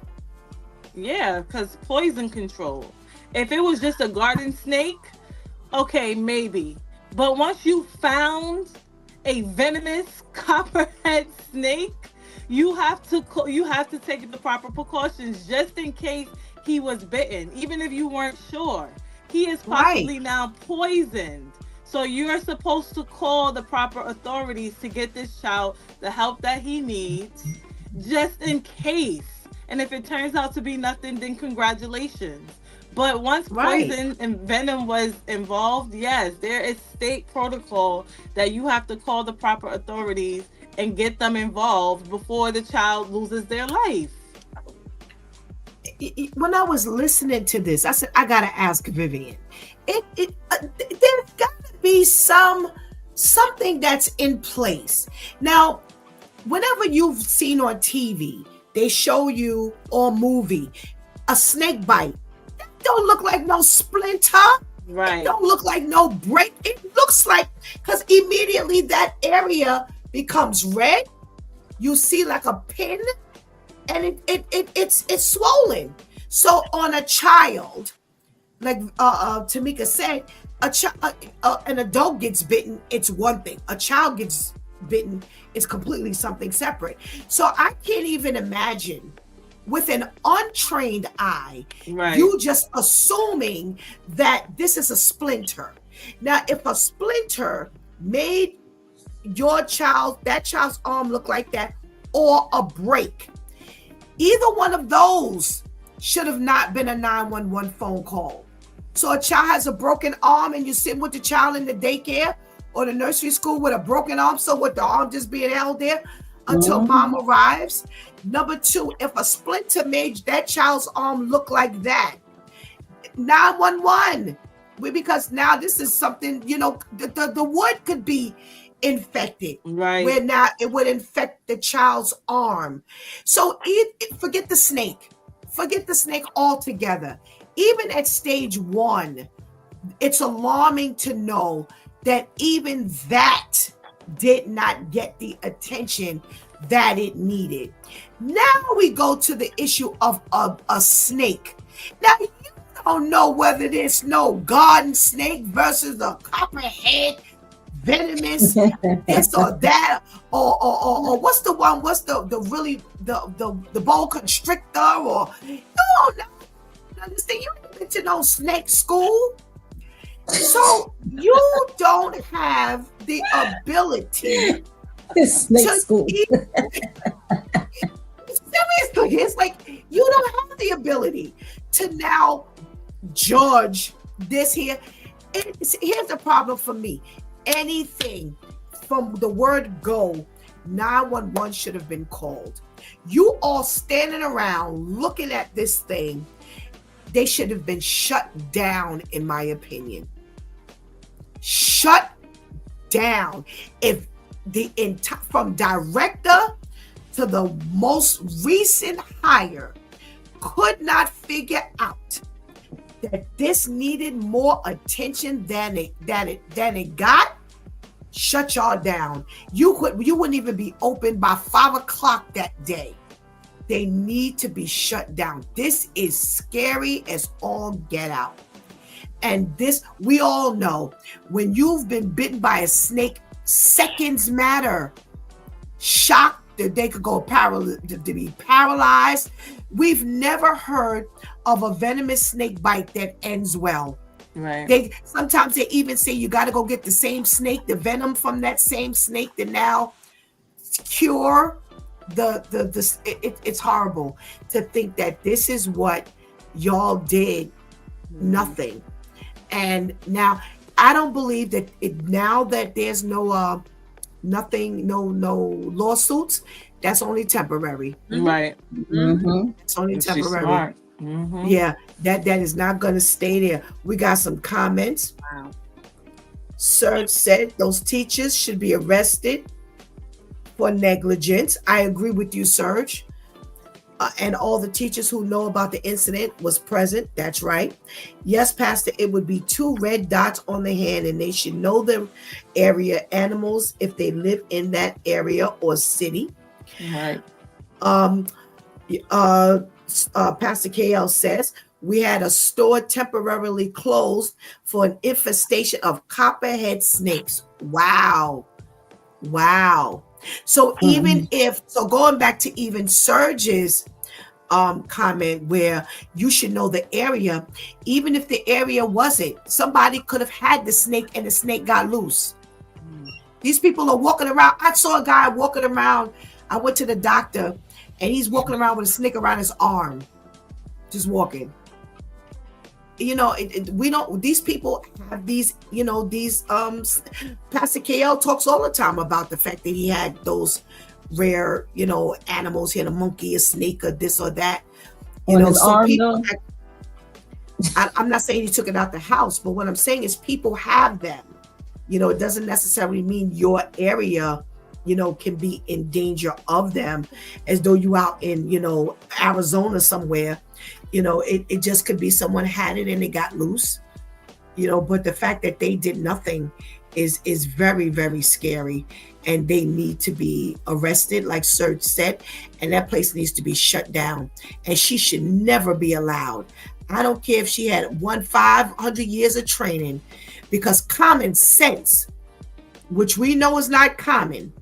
Yeah, because poison control. If it was just a garden snake, okay, maybe. But once you found a venomous copperhead snake, you have to take the proper precautions just in case he was bitten, even if you weren't sure. He is Right. possibly now poisoned. So you're supposed to call the proper authorities to get this child the help that he needs, just in case. And if it turns out to be nothing, then congratulations. But once Right. poison and venom was involved, yes, there is state protocol that you have to call the proper authorities and get them involved before the child loses their life. When I was listening to this, I said I gotta ask Vivian. There's gotta be something that's in place now. Whenever you've seen on TV, they show you or movie a snake bite. That don't look like no splinter. It Right. don't look like no break. It looks like, because immediately that area becomes red. You see like a pin, and it's swollen. So on a child, like Tamika said, an adult gets bitten, it's one thing. A child gets bitten, it's completely something separate. So I can't even imagine with an untrained eye, Right. you just assuming that this is a splinter. Now, if a splinter made that child's arm look like that, or a break, either one of those should have not been a 911 phone call. So a child has a broken arm and you're sitting with the child in the daycare or the nursery school with a broken arm. So with the arm just being held there until mom arrives. Number two, if a splinter made that child's arm look like that, 911. Because now this is something, the wood could be infected, Right. where now it would infect the child's arm. So forget the snake altogether. Even at stage 1, it's alarming to know that even that did not get the attention that it needed. Now we go to the issue of a snake. Now you don't know whether there's no garden snake versus a copperhead, venomous, this or that, or what's the one? What's the really the boa constrictor? Or no, understand? You ain't been to no snake school, so you don't have the ability Snake to school. seriously. It's like you don't have the ability to now judge this here. Here's the problem for me. Anything from the word go, 911 should have been called. You all standing around looking at this thing, they should have been shut down, in my opinion. Shut down. If from director to the most recent hire could not figure out that this needed more attention than it got, shut y'all down. You wouldn't even be open by 5 o'clock that day. They need to be shut down. This is scary as all get out. And this, we all know, when you've been bitten by a snake, seconds matter. Shock that they could go to be paralyzed. We've never heard of a venomous snake bite that ends well. Right. Sometimes they even say you got to go get the same snake, the venom from that same snake to now cure it's horrible to think that this is what y'all did. Nothing. And now I don't believe that now that there's no nothing, no lawsuits, that's only temporary. Right. It's only She's temporary. smart. Yeah, that is not going to stay there. We got some comments. Wow. Serge said those teachers should be arrested for negligence. I agree with you, Serge. And all the teachers who know about the incident was present. That's right. Yes, Pastor, it would be 2 red dots on the hand, and they should know the area animals if they live in that area or city. Right. Pastor KL says we had a store temporarily closed for an infestation of copperhead snakes. Wow. So even if, so going back to even Serge's comment where you should know the area, even if the area wasn't, somebody could have had the snake and the snake got loose. These people are walking around. I saw a guy walking around. I went to the doctor and he's walking around with a snake around his arm, just walking. We don't, these people have these, Pastor KL talks all the time about the fact that he had those rare, animals. He had a monkey, a snake, or this or that. On his arm, though? I'm not saying he took it out the house, but what I'm saying is people have them. It doesn't necessarily mean your area, can be in danger of them, as though you out in, Arizona somewhere. It just could be someone had it and it got loose, but the fact that they did nothing is very, very scary, and they need to be arrested, like Serge said, and that place needs to be shut down, and she should never be allowed. I don't care if she had 500 years of training, because common sense, which we know is not common,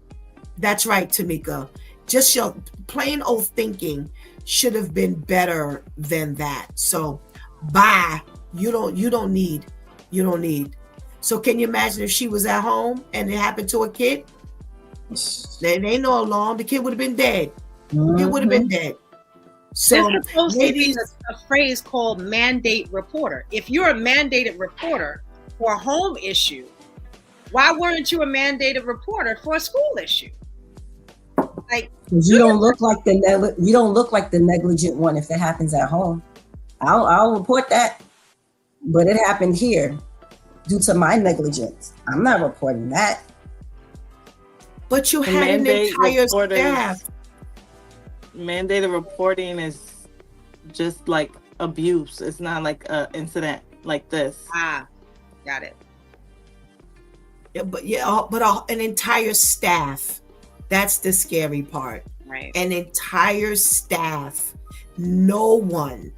that's right, Tamika, just your plain old thinking should have been better than that. So bye. You don't need. So can you imagine if she was at home and it happened to a kid? There ain't no alarm. The kid would have been dead. It would have been dead. So there's supposed to be a phrase called mandate reporter. If you're a mandated reporter for a home issue, why weren't you a mandated reporter for a school issue? Like, you don't look like the negligent one if it happens at home. I'll report that, but it happened here due to my negligence. I'm not reporting that. But you had an entire staff. Mandated reporting is just like abuse. It's not like an incident like this. Got it. Yeah, but an entire staff. That's the scary part. Right. An entire staff. No one.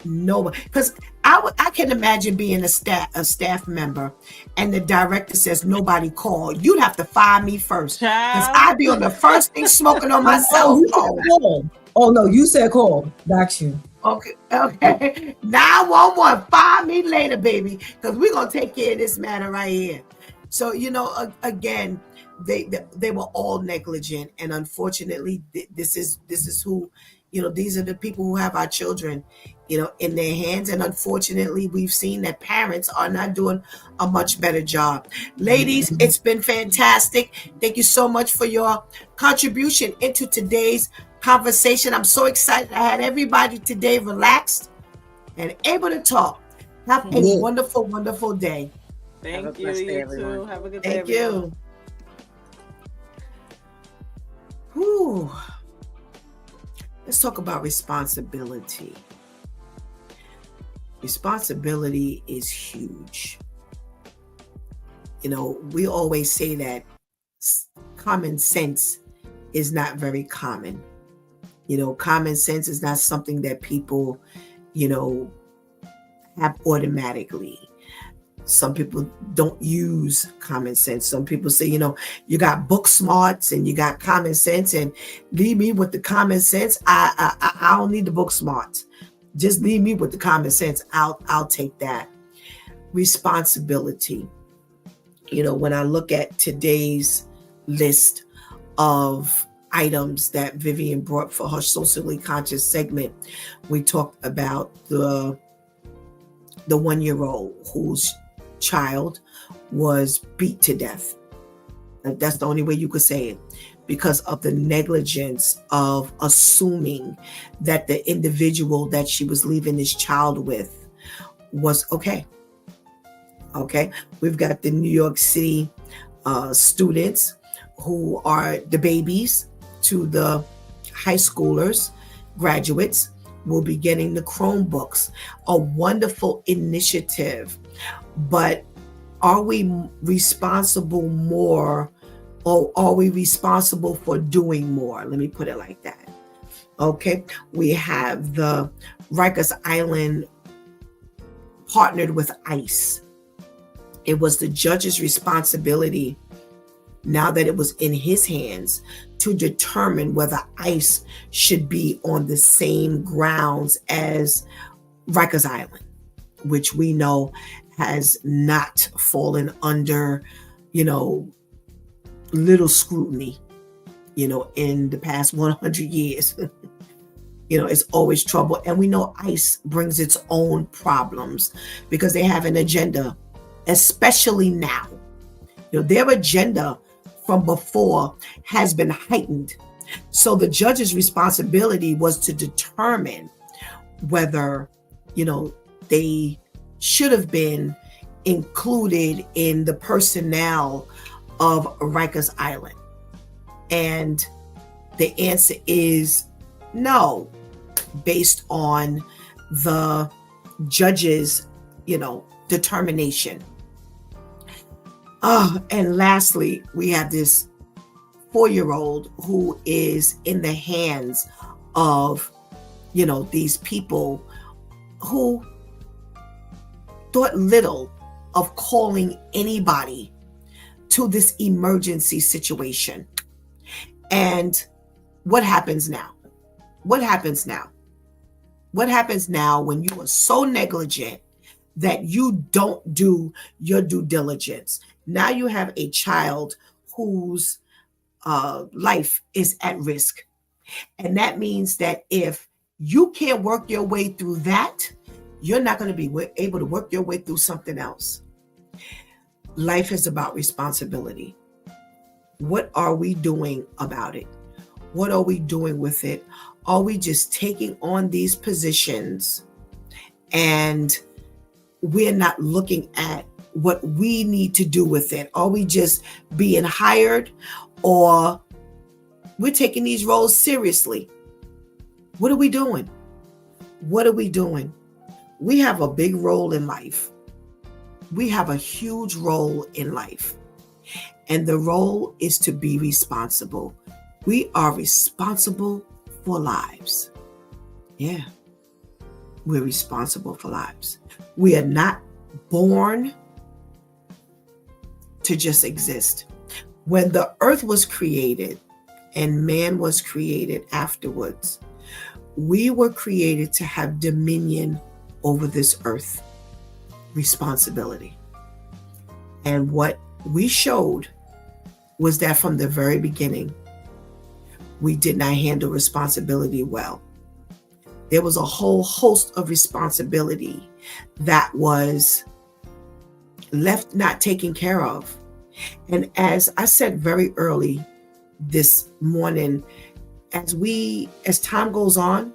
Because I can imagine being a staff member and the director says nobody called. You'd have to fire me first. Because I'd be on the first thing smoking on my cell phone. Oh no, you said call. Got you. Okay. 911, fire me later, baby. Because we're going to take care of this matter right here. So, again, they were all negligent, and unfortunately this is who, these are the people who have our children, in their hands, and unfortunately we've seen that parents are not doing a much better job. Ladies, it's been fantastic. Thank you so much for your contribution into today's conversation. I'm so excited. I had everybody today relaxed and able to talk. Have a wonderful, wonderful day. Thank you. You too. Have a good day. Thank you. Whew. Let's talk about responsibility. Responsibility is huge. We always say that common sense is not very common. Common sense is not something that people, have automatically. Some people don't use common sense. Some people say, you got book smarts and you got common sense, and leave me with the common sense. I don't need the book smarts. Just leave me with the common sense. I'll take that. Responsibility. When I look at today's list of items that Vivian brought for her socially conscious segment, we talked about the 1-year-old whose child was beat to death. That's the only way you could say it, because of the negligence of assuming that the individual that she was leaving this child with was okay. Okay, we've got the New York City students who are the babies to the high schoolers, graduates will be getting the Chromebooks, a wonderful initiative. But are we responsible more, or are we responsible for doing more? Let me put it like that. Okay, we have the Rikers Island partnered with ICE. It was the judge's responsibility, now that it was in his hands, to determine whether ICE should be on the same grounds as Rikers Island, which we know has not fallen under, little scrutiny, in the past 100 years. It's always trouble. And we know ICE brings its own problems because they have an agenda, especially now. Their agenda from before has been heightened. So the judge's responsibility was to determine whether, they should have been included in the personnel of Rikers Island. And the answer is no, based on the judge's, determination. And lastly, we have this 4-year-old who is in the hands of, these people who thought little of calling anybody to this emergency situation. And what happens now? What happens now? What happens now when you are so negligent that you don't do your due diligence? Now you have a child whose life is at risk. And that means that if you can't work your way through that, you're not going to be able to work your way through something else. Life is about responsibility. What are we doing about it? What are we doing with it? Are we just taking on these positions and we're not looking at what we need to do with it? Are we just being hired, or we're taking these roles seriously? What are we doing? What are we doing? We have a big role in life. We have a huge role in life. And the role is to be responsible. We are responsible for lives. Yeah. We're responsible for lives. We are not born to just exist. When the earth was created and man was created afterwards, we were created to have dominion over this earth. Responsibility. And what we showed was that from the very beginning, we did not handle responsibility well. There was a whole host of responsibility that was left not taken care of. And as I said very early this morning, as time goes on,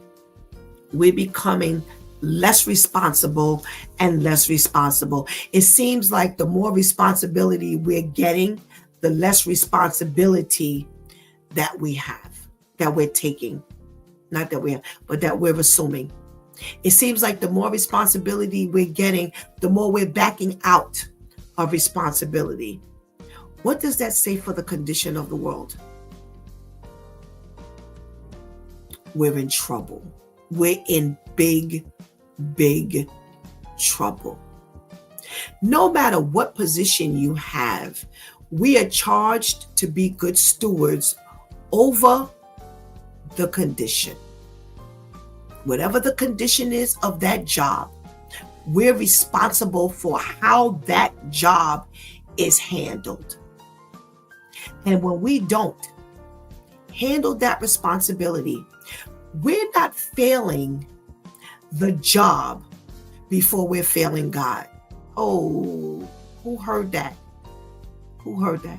we're becoming less responsible and less responsible. It seems like the more responsibility we're getting, the less responsibility that we have, that we're taking. Not that we have, but that we're assuming. It seems like the more responsibility we're getting, the more we're backing out of responsibility. What does that say for the condition of the world? We're in trouble. We're in big trouble. No matter what position you have, we are charged to be good stewards over the condition. Whatever the condition is of that job, we're responsible for how that job is handled. And when we don't handle that responsibility, we're not failing the job before we're failing God. Oh, who heard that? Who heard that?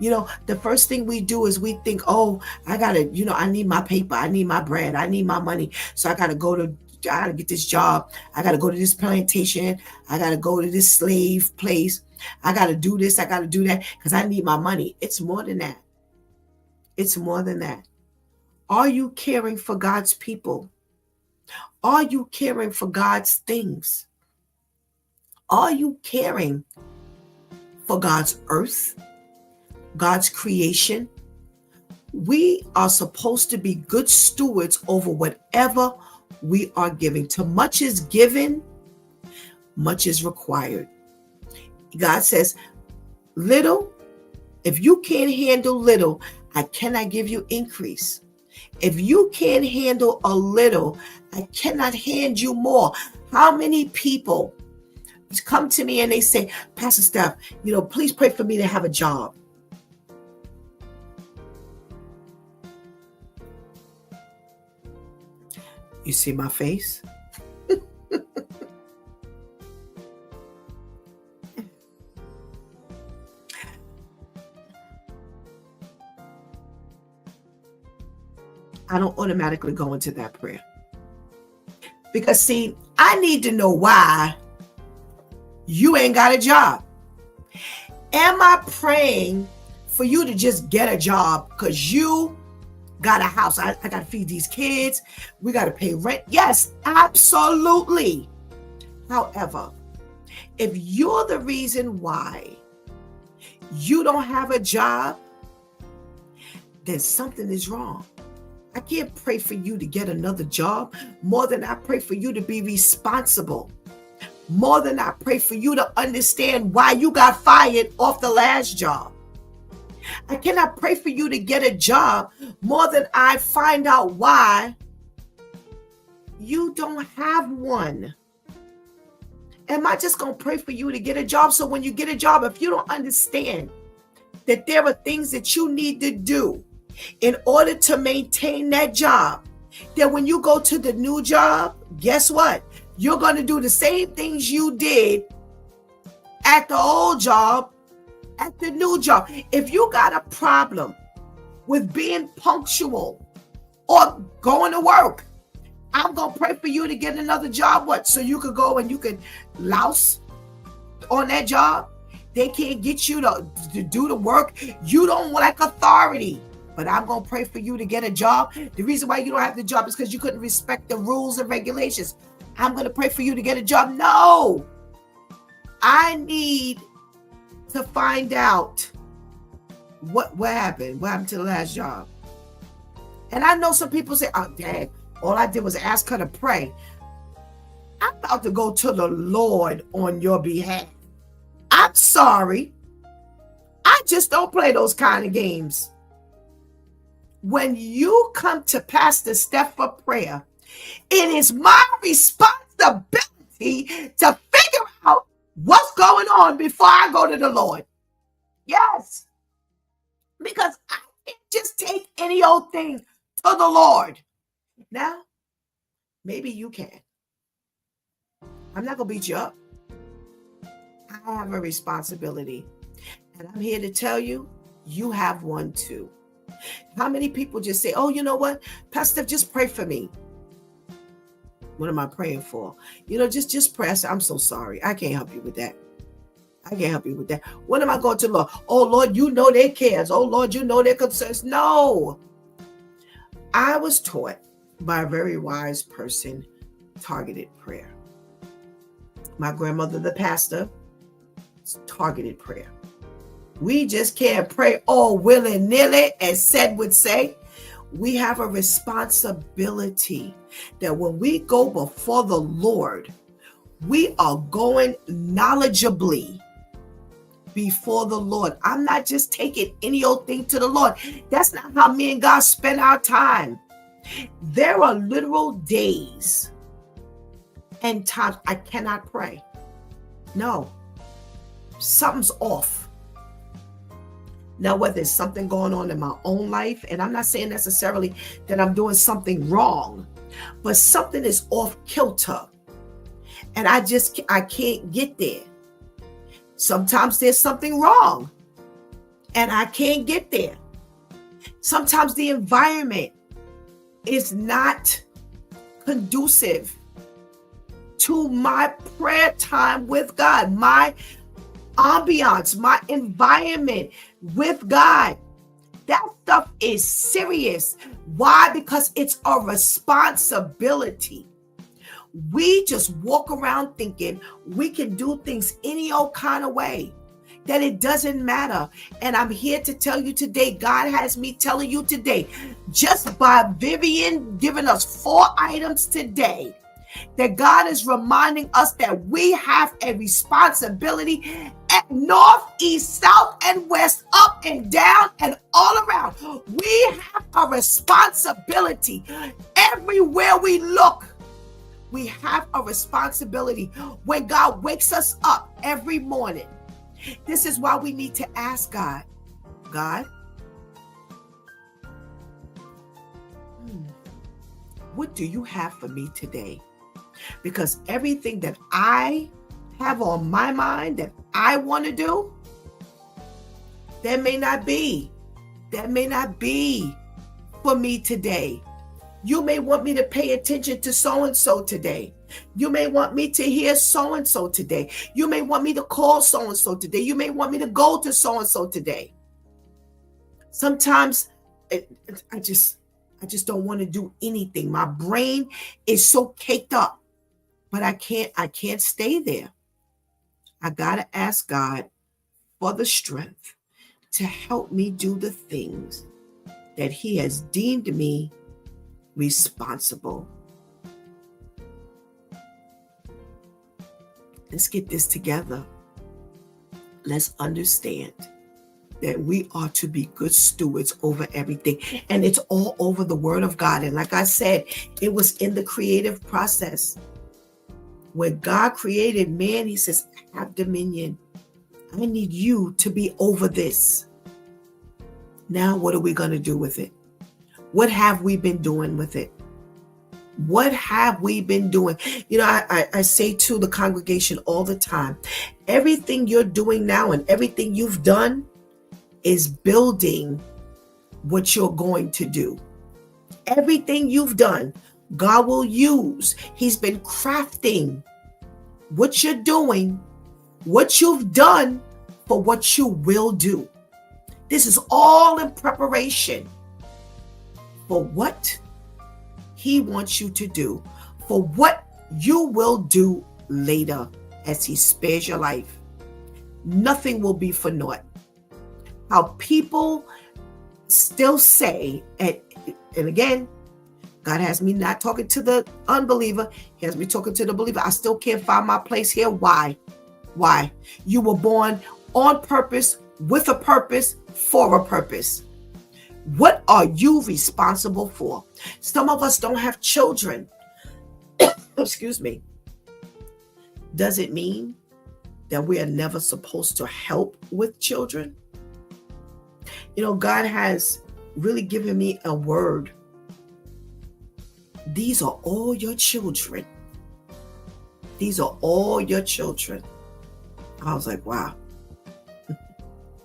The first thing we do is we think, oh, I gotta, I need my paper, I need my bread, I need my money. So I gotta get this job. I gotta go to this plantation. I gotta go to this slave place. I gotta do this. I gotta do that because I need my money. It's more than that. It's more than that. Are you caring for God's people? Are you caring for God's things? Are you caring for God's earth, God's creation? We are supposed to be good stewards over whatever we are giving. To much is given, much is required. God says, little, if you can't handle little, I cannot give you increase. If you can't handle a little, I cannot hand you more. How many people come to me and they say, Pastor Steph, please pray for me to have a job. You see my face? I don't automatically go into that prayer. Because see, I need to know why you ain't got a job. Am I praying for you to just get a job because you got a house? I got to feed these kids. We got to pay rent. Yes, absolutely. However, if you're the reason why you don't have a job, then something is wrong. I can't pray for you to get another job more than I pray for you to be responsible. More than I pray for you to understand why you got fired off the last job. I cannot pray for you to get a job more than I find out why you don't have one. Am I just going to pray for you to get a job? So when you get a job, if you don't understand that there are things that you need to do in order to maintain that job, then when you go to the new job, guess what? You're going to do the same things you did at the old job, at the new job. If you got a problem with being punctual or going to work, I'm going to pray for you to get another job. What? So you could go and you could louse on that job. They can't get you to do the work. You don't like authority. But I'm going to pray for you to get a job. The reason why you don't have the job is because you couldn't respect the rules and regulations. I'm going to pray for you to get a job. No. I need to find out what happened. What happened to the last job? And I know some people say, oh, Dad, all I did was ask her to pray. I'm about to go to the Lord on your behalf. I'm sorry. I just don't play those kind of games. When you come to Pastor Steph for prayer, it is my responsibility to figure out what's going on before I go to the Lord. Yes. Because I can't just take any old thing to the Lord. Now, maybe you can. I'm not going to beat you up. I have a responsibility. And I'm here to tell you, you have one too. How many people just say, oh, you know what? Pastor, just pray for me. What am I praying for? Just pray. I say, I'm so sorry. I can't help you with that. I can't help you with that. When am I going to the Lord? Oh, Lord, you know their cares. Oh, Lord, you know their concerns. No. I was taught by a very wise person, targeted prayer. My grandmother, the pastor, targeted prayer. We just can't pray all willy-nilly, as said would say. We have a responsibility that when we go before the Lord, we are going knowledgeably before the Lord. I'm not just taking any old thing to the Lord. That's not how me and God spend our time. There are literal days and times I cannot pray. No, something's off. Now, whether it's something going on in my own life, and I'm not saying necessarily that I'm doing something wrong, but something is off kilter. And I can't get there. Sometimes there's something wrong. and I can't get there. Sometimes the environment is not conducive to my prayer time with God, my ambiance, my environment with God. That stuff is serious. Why? Because it's a responsibility. We just walk around thinking we can do things any old kind of way, that it doesn't matter. And I'm here to tell you today, God has me telling you today, just by Vivian giving us 4 items today, that God is reminding us that we have a responsibility at north, east, south, and west, up and down, and all around. We have a responsibility. Everywhere we look, we have a responsibility. When God wakes us up every morning, this is why we need to ask God, God, what do you have for me today? Because everything that I have on my mind that I want to do, that may not be for me today. You may want me to pay attention to so-and-so today. You may want me to hear so-and-so today. You may want me to call so-and-so today. You may want me to go to so-and-so today. Sometimes I just don't want to do anything. My brain is so caked up, but I can't stay there. I got to ask God for the strength to help me do the things that He has deemed me responsible. Let's get this together. Let's understand that we are to be good stewards over everything. And it's all over the Word of God. And like I said, it was in the creative process. When God created man, He says, have dominion. I need you to be over this. Now, what are we going to do with it? What have we been doing with it? What have we been doing? You know, I say to the congregation all the time, everything you're doing now and everything you've done is building what you're going to do. Everything you've done, God will use. He's been crafting what you're doing, what you've done for what you will do. This is all in preparation for what He wants you to do, for what you will do later as He spares your life. Nothing will be for naught. How people still say, and again, God has me not talking to the unbeliever. He has me talking to the believer. I still can't find my place here. Why? Why? You were born on purpose, with a purpose, for a purpose. What are you responsible for? Some of us don't have children. Excuse me. Does it mean that we are never supposed to help with children? You know, God has really given me a word. These are all your children. These are all your children. I was like, wow.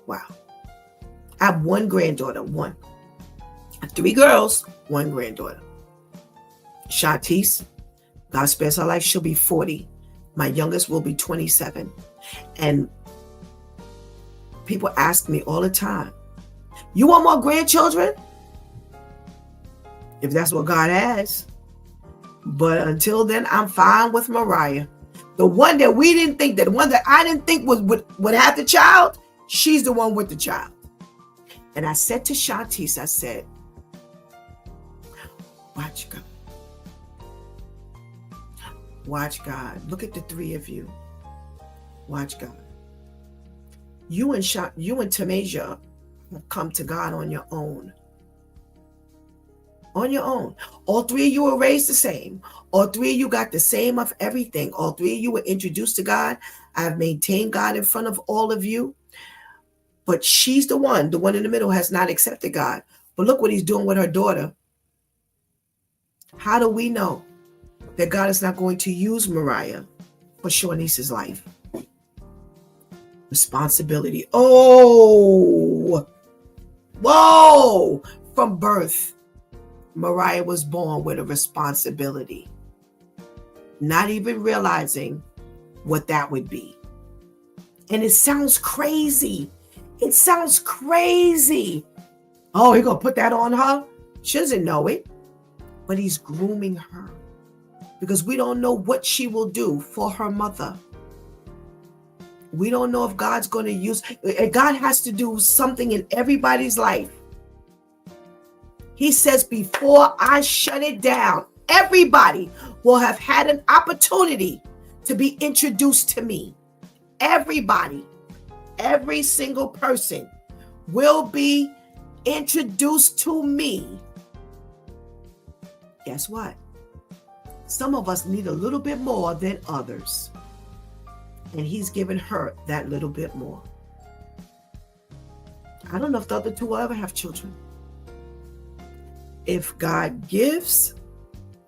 Wow. I have one granddaughter, one. I have 3 girls, 1 granddaughter. Shantice, God spares her life, she'll be 40. My youngest will be 27. And people ask me all the time, you want more grandchildren? If that's what God has. But until then, I'm fine with Mariah. The one that we didn't think, the one that I didn't think would have the child, she's the one with the child. And I said to Shantice, I said, watch God. Watch God. Look at the 3 of you. Watch God. You and Tamasia have come to God on your own. On your own. All 3 of you were raised the same. All 3 of you got the same of everything. All 3 of you were introduced to God. I've maintained God in front of all of you. But she's the one in the middle has not accepted God. But look what He's doing with her daughter. How do we know that God is not going to use Mariah for Shawnice's life? Responsibility. Oh, whoa. From birth, Mariah was born with a responsibility, not even realizing what that would be. And it sounds crazy. It sounds crazy. Oh, he gonna put that on her? She doesn't know it, but he's grooming her because we don't know what she will do for her mother. We don't know if God's going to use, God has to do something in everybody's life. He says, before I shut it down, everybody will have had an opportunity to be introduced to me. Everybody, every single person will be introduced to me. Guess what? Some of us need a little bit more than others. And he's given her that little bit more. I don't know if the other two will ever have children. If God gives,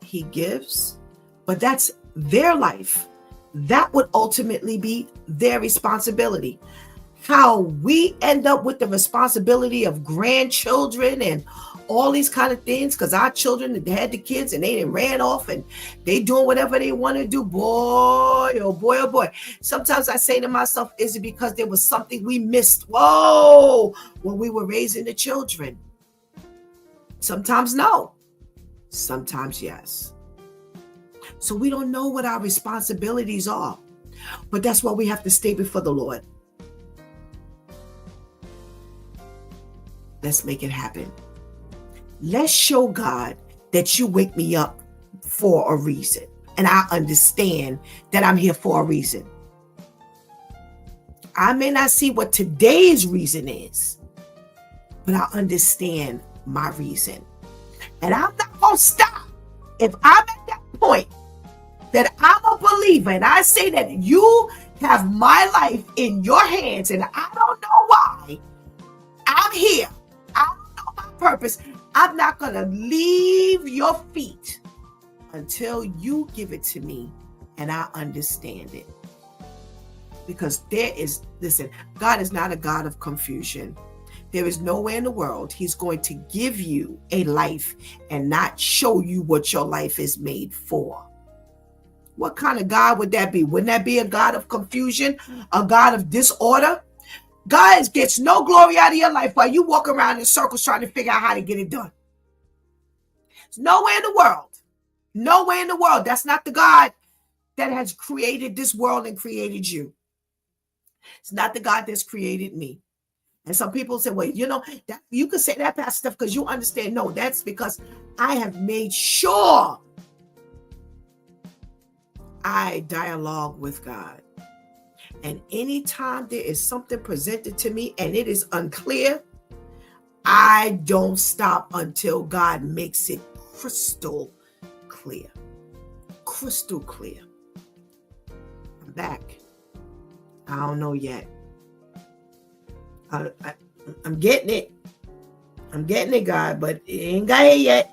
he gives. But that's their life. That would ultimately be their responsibility. How we end up with the responsibility of grandchildren and all these kind of things, because our children had the kids and they didn't ran off and they doing whatever they want to do. Boy, oh boy, oh boy. Sometimes I say to myself, is it because there was something we missed? Whoa, when we were raising the children. Sometimes no. Sometimes yes. So we don't know what our responsibilities are. But that's why we have to stay before the Lord. Let's make it happen. Let's show God that you wake me up for a reason. And I understand that I'm here for a reason. I may not see what today's reason is, but I understand my reason. And I'm not going to stop. If I'm at that point that I'm a believer and I say that you have my life in your hands and I don't know why, I'm here. I don't know my purpose. I'm not going to leave your feet until you give it to me and I understand it. Because listen, God is not a God of confusion. There is nowhere in the world he's going to give you a life and not show you what your life is made for. What kind of God would that be? Wouldn't that be a God of confusion? A God of disorder? God gets no glory out of your life while you walk around in circles trying to figure out how to get it done. There's nowhere in the world. Nowhere in the world. That's not the God that has created this world and created you. It's not the God that's created me. And some people say, well, that you could say that, Pastor Steph, because you understand. No, that's because I have made sure I dialogue with God. And anytime there is something presented to me and it is unclear, I don't stop until God makes it crystal clear. Crystal clear. I'm back. I don't know yet. I'm getting it. I'm getting it, God, but it ain't got here yet.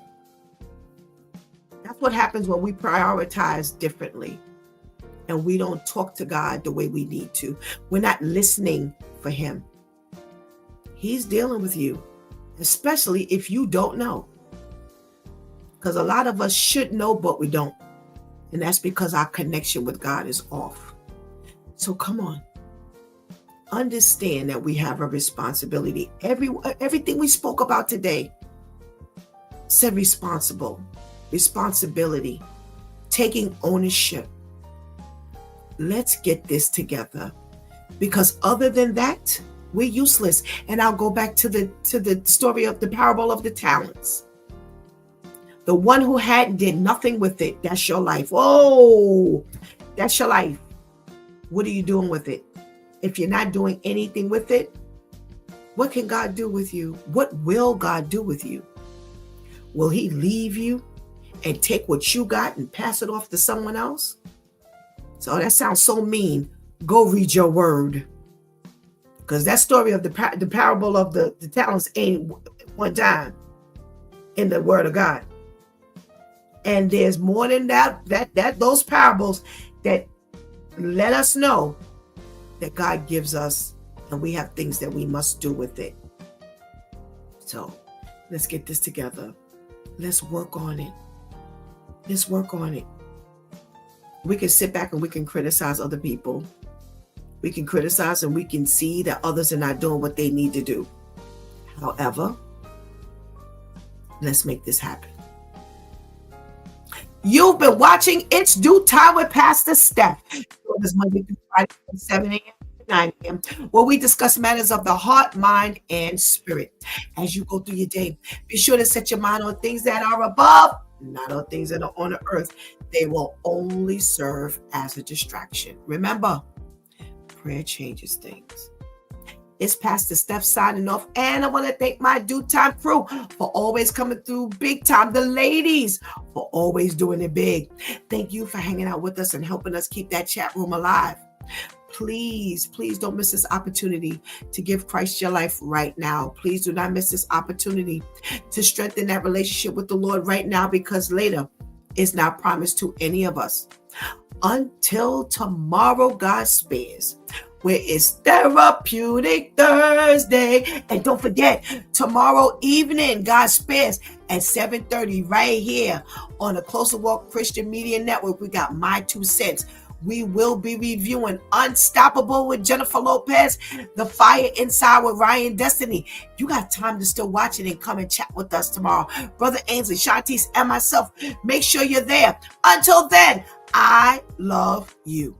That's what happens when we prioritize differently and we don't talk to God the way we need to. We're not listening for him. He's dealing with you, especially if you don't know. Because a lot of us should know, but we don't. And that's because our connection with God is off. So come on. Understand that we have a responsibility. Everything we spoke about today said responsibility, taking ownership. Let's get this together, because other than that, we're useless. And I'll go back to the story of the parable of the talents. The one who did nothing with it, that's your life. Oh, that's your life. What are you doing with it? If you're not doing anything with it, what can God do with you? What will God do with you? Will he leave you and take what you got and pass it off to someone else? So that sounds so mean. Go read your word. Because that story of the parable of the talents ain't one time in the word of God. And there's more than that those parables that let us know that God gives us, and we have things that we must do with it. So let's get this together. Let's work on it. Let's work on it. We can sit back and we can criticize other people. We can criticize and we can see that others are not doing what they need to do. However, let's make this happen. You've been watching It's Due Time with Pastor Steph. This Monday through Friday from 7 a.m. to 9 a.m., where we discuss matters of the heart, mind, and spirit. As you go through your day, be sure to set your mind on things that are above, not on things that are on the earth. They will only serve as a distraction. Remember, prayer changes things. It's Pastor Steph signing off, and I want to thank my Due Time crew for always coming through big time. The ladies for always doing it big. Thank you for hanging out with us and helping us keep that chat room alive. Please, please don't miss this opportunity to give Christ your life right now. Please do not miss this opportunity to strengthen that relationship with the Lord right now, because later is not promised to any of us. Until tomorrow, God spares, where it's Therapeutic Thursday. And don't forget, tomorrow evening, God spares at 7:30 right here on the Closer Walk Christian Media Network. We got My 2 Cents. We will be reviewing Unstoppable with Jennifer Lopez, The Fire Inside with Ryan Destiny. You got time to still watch it and come and chat with us tomorrow. Brother Ainsley, Shantice, and myself, make sure you're there. Until then, I love you.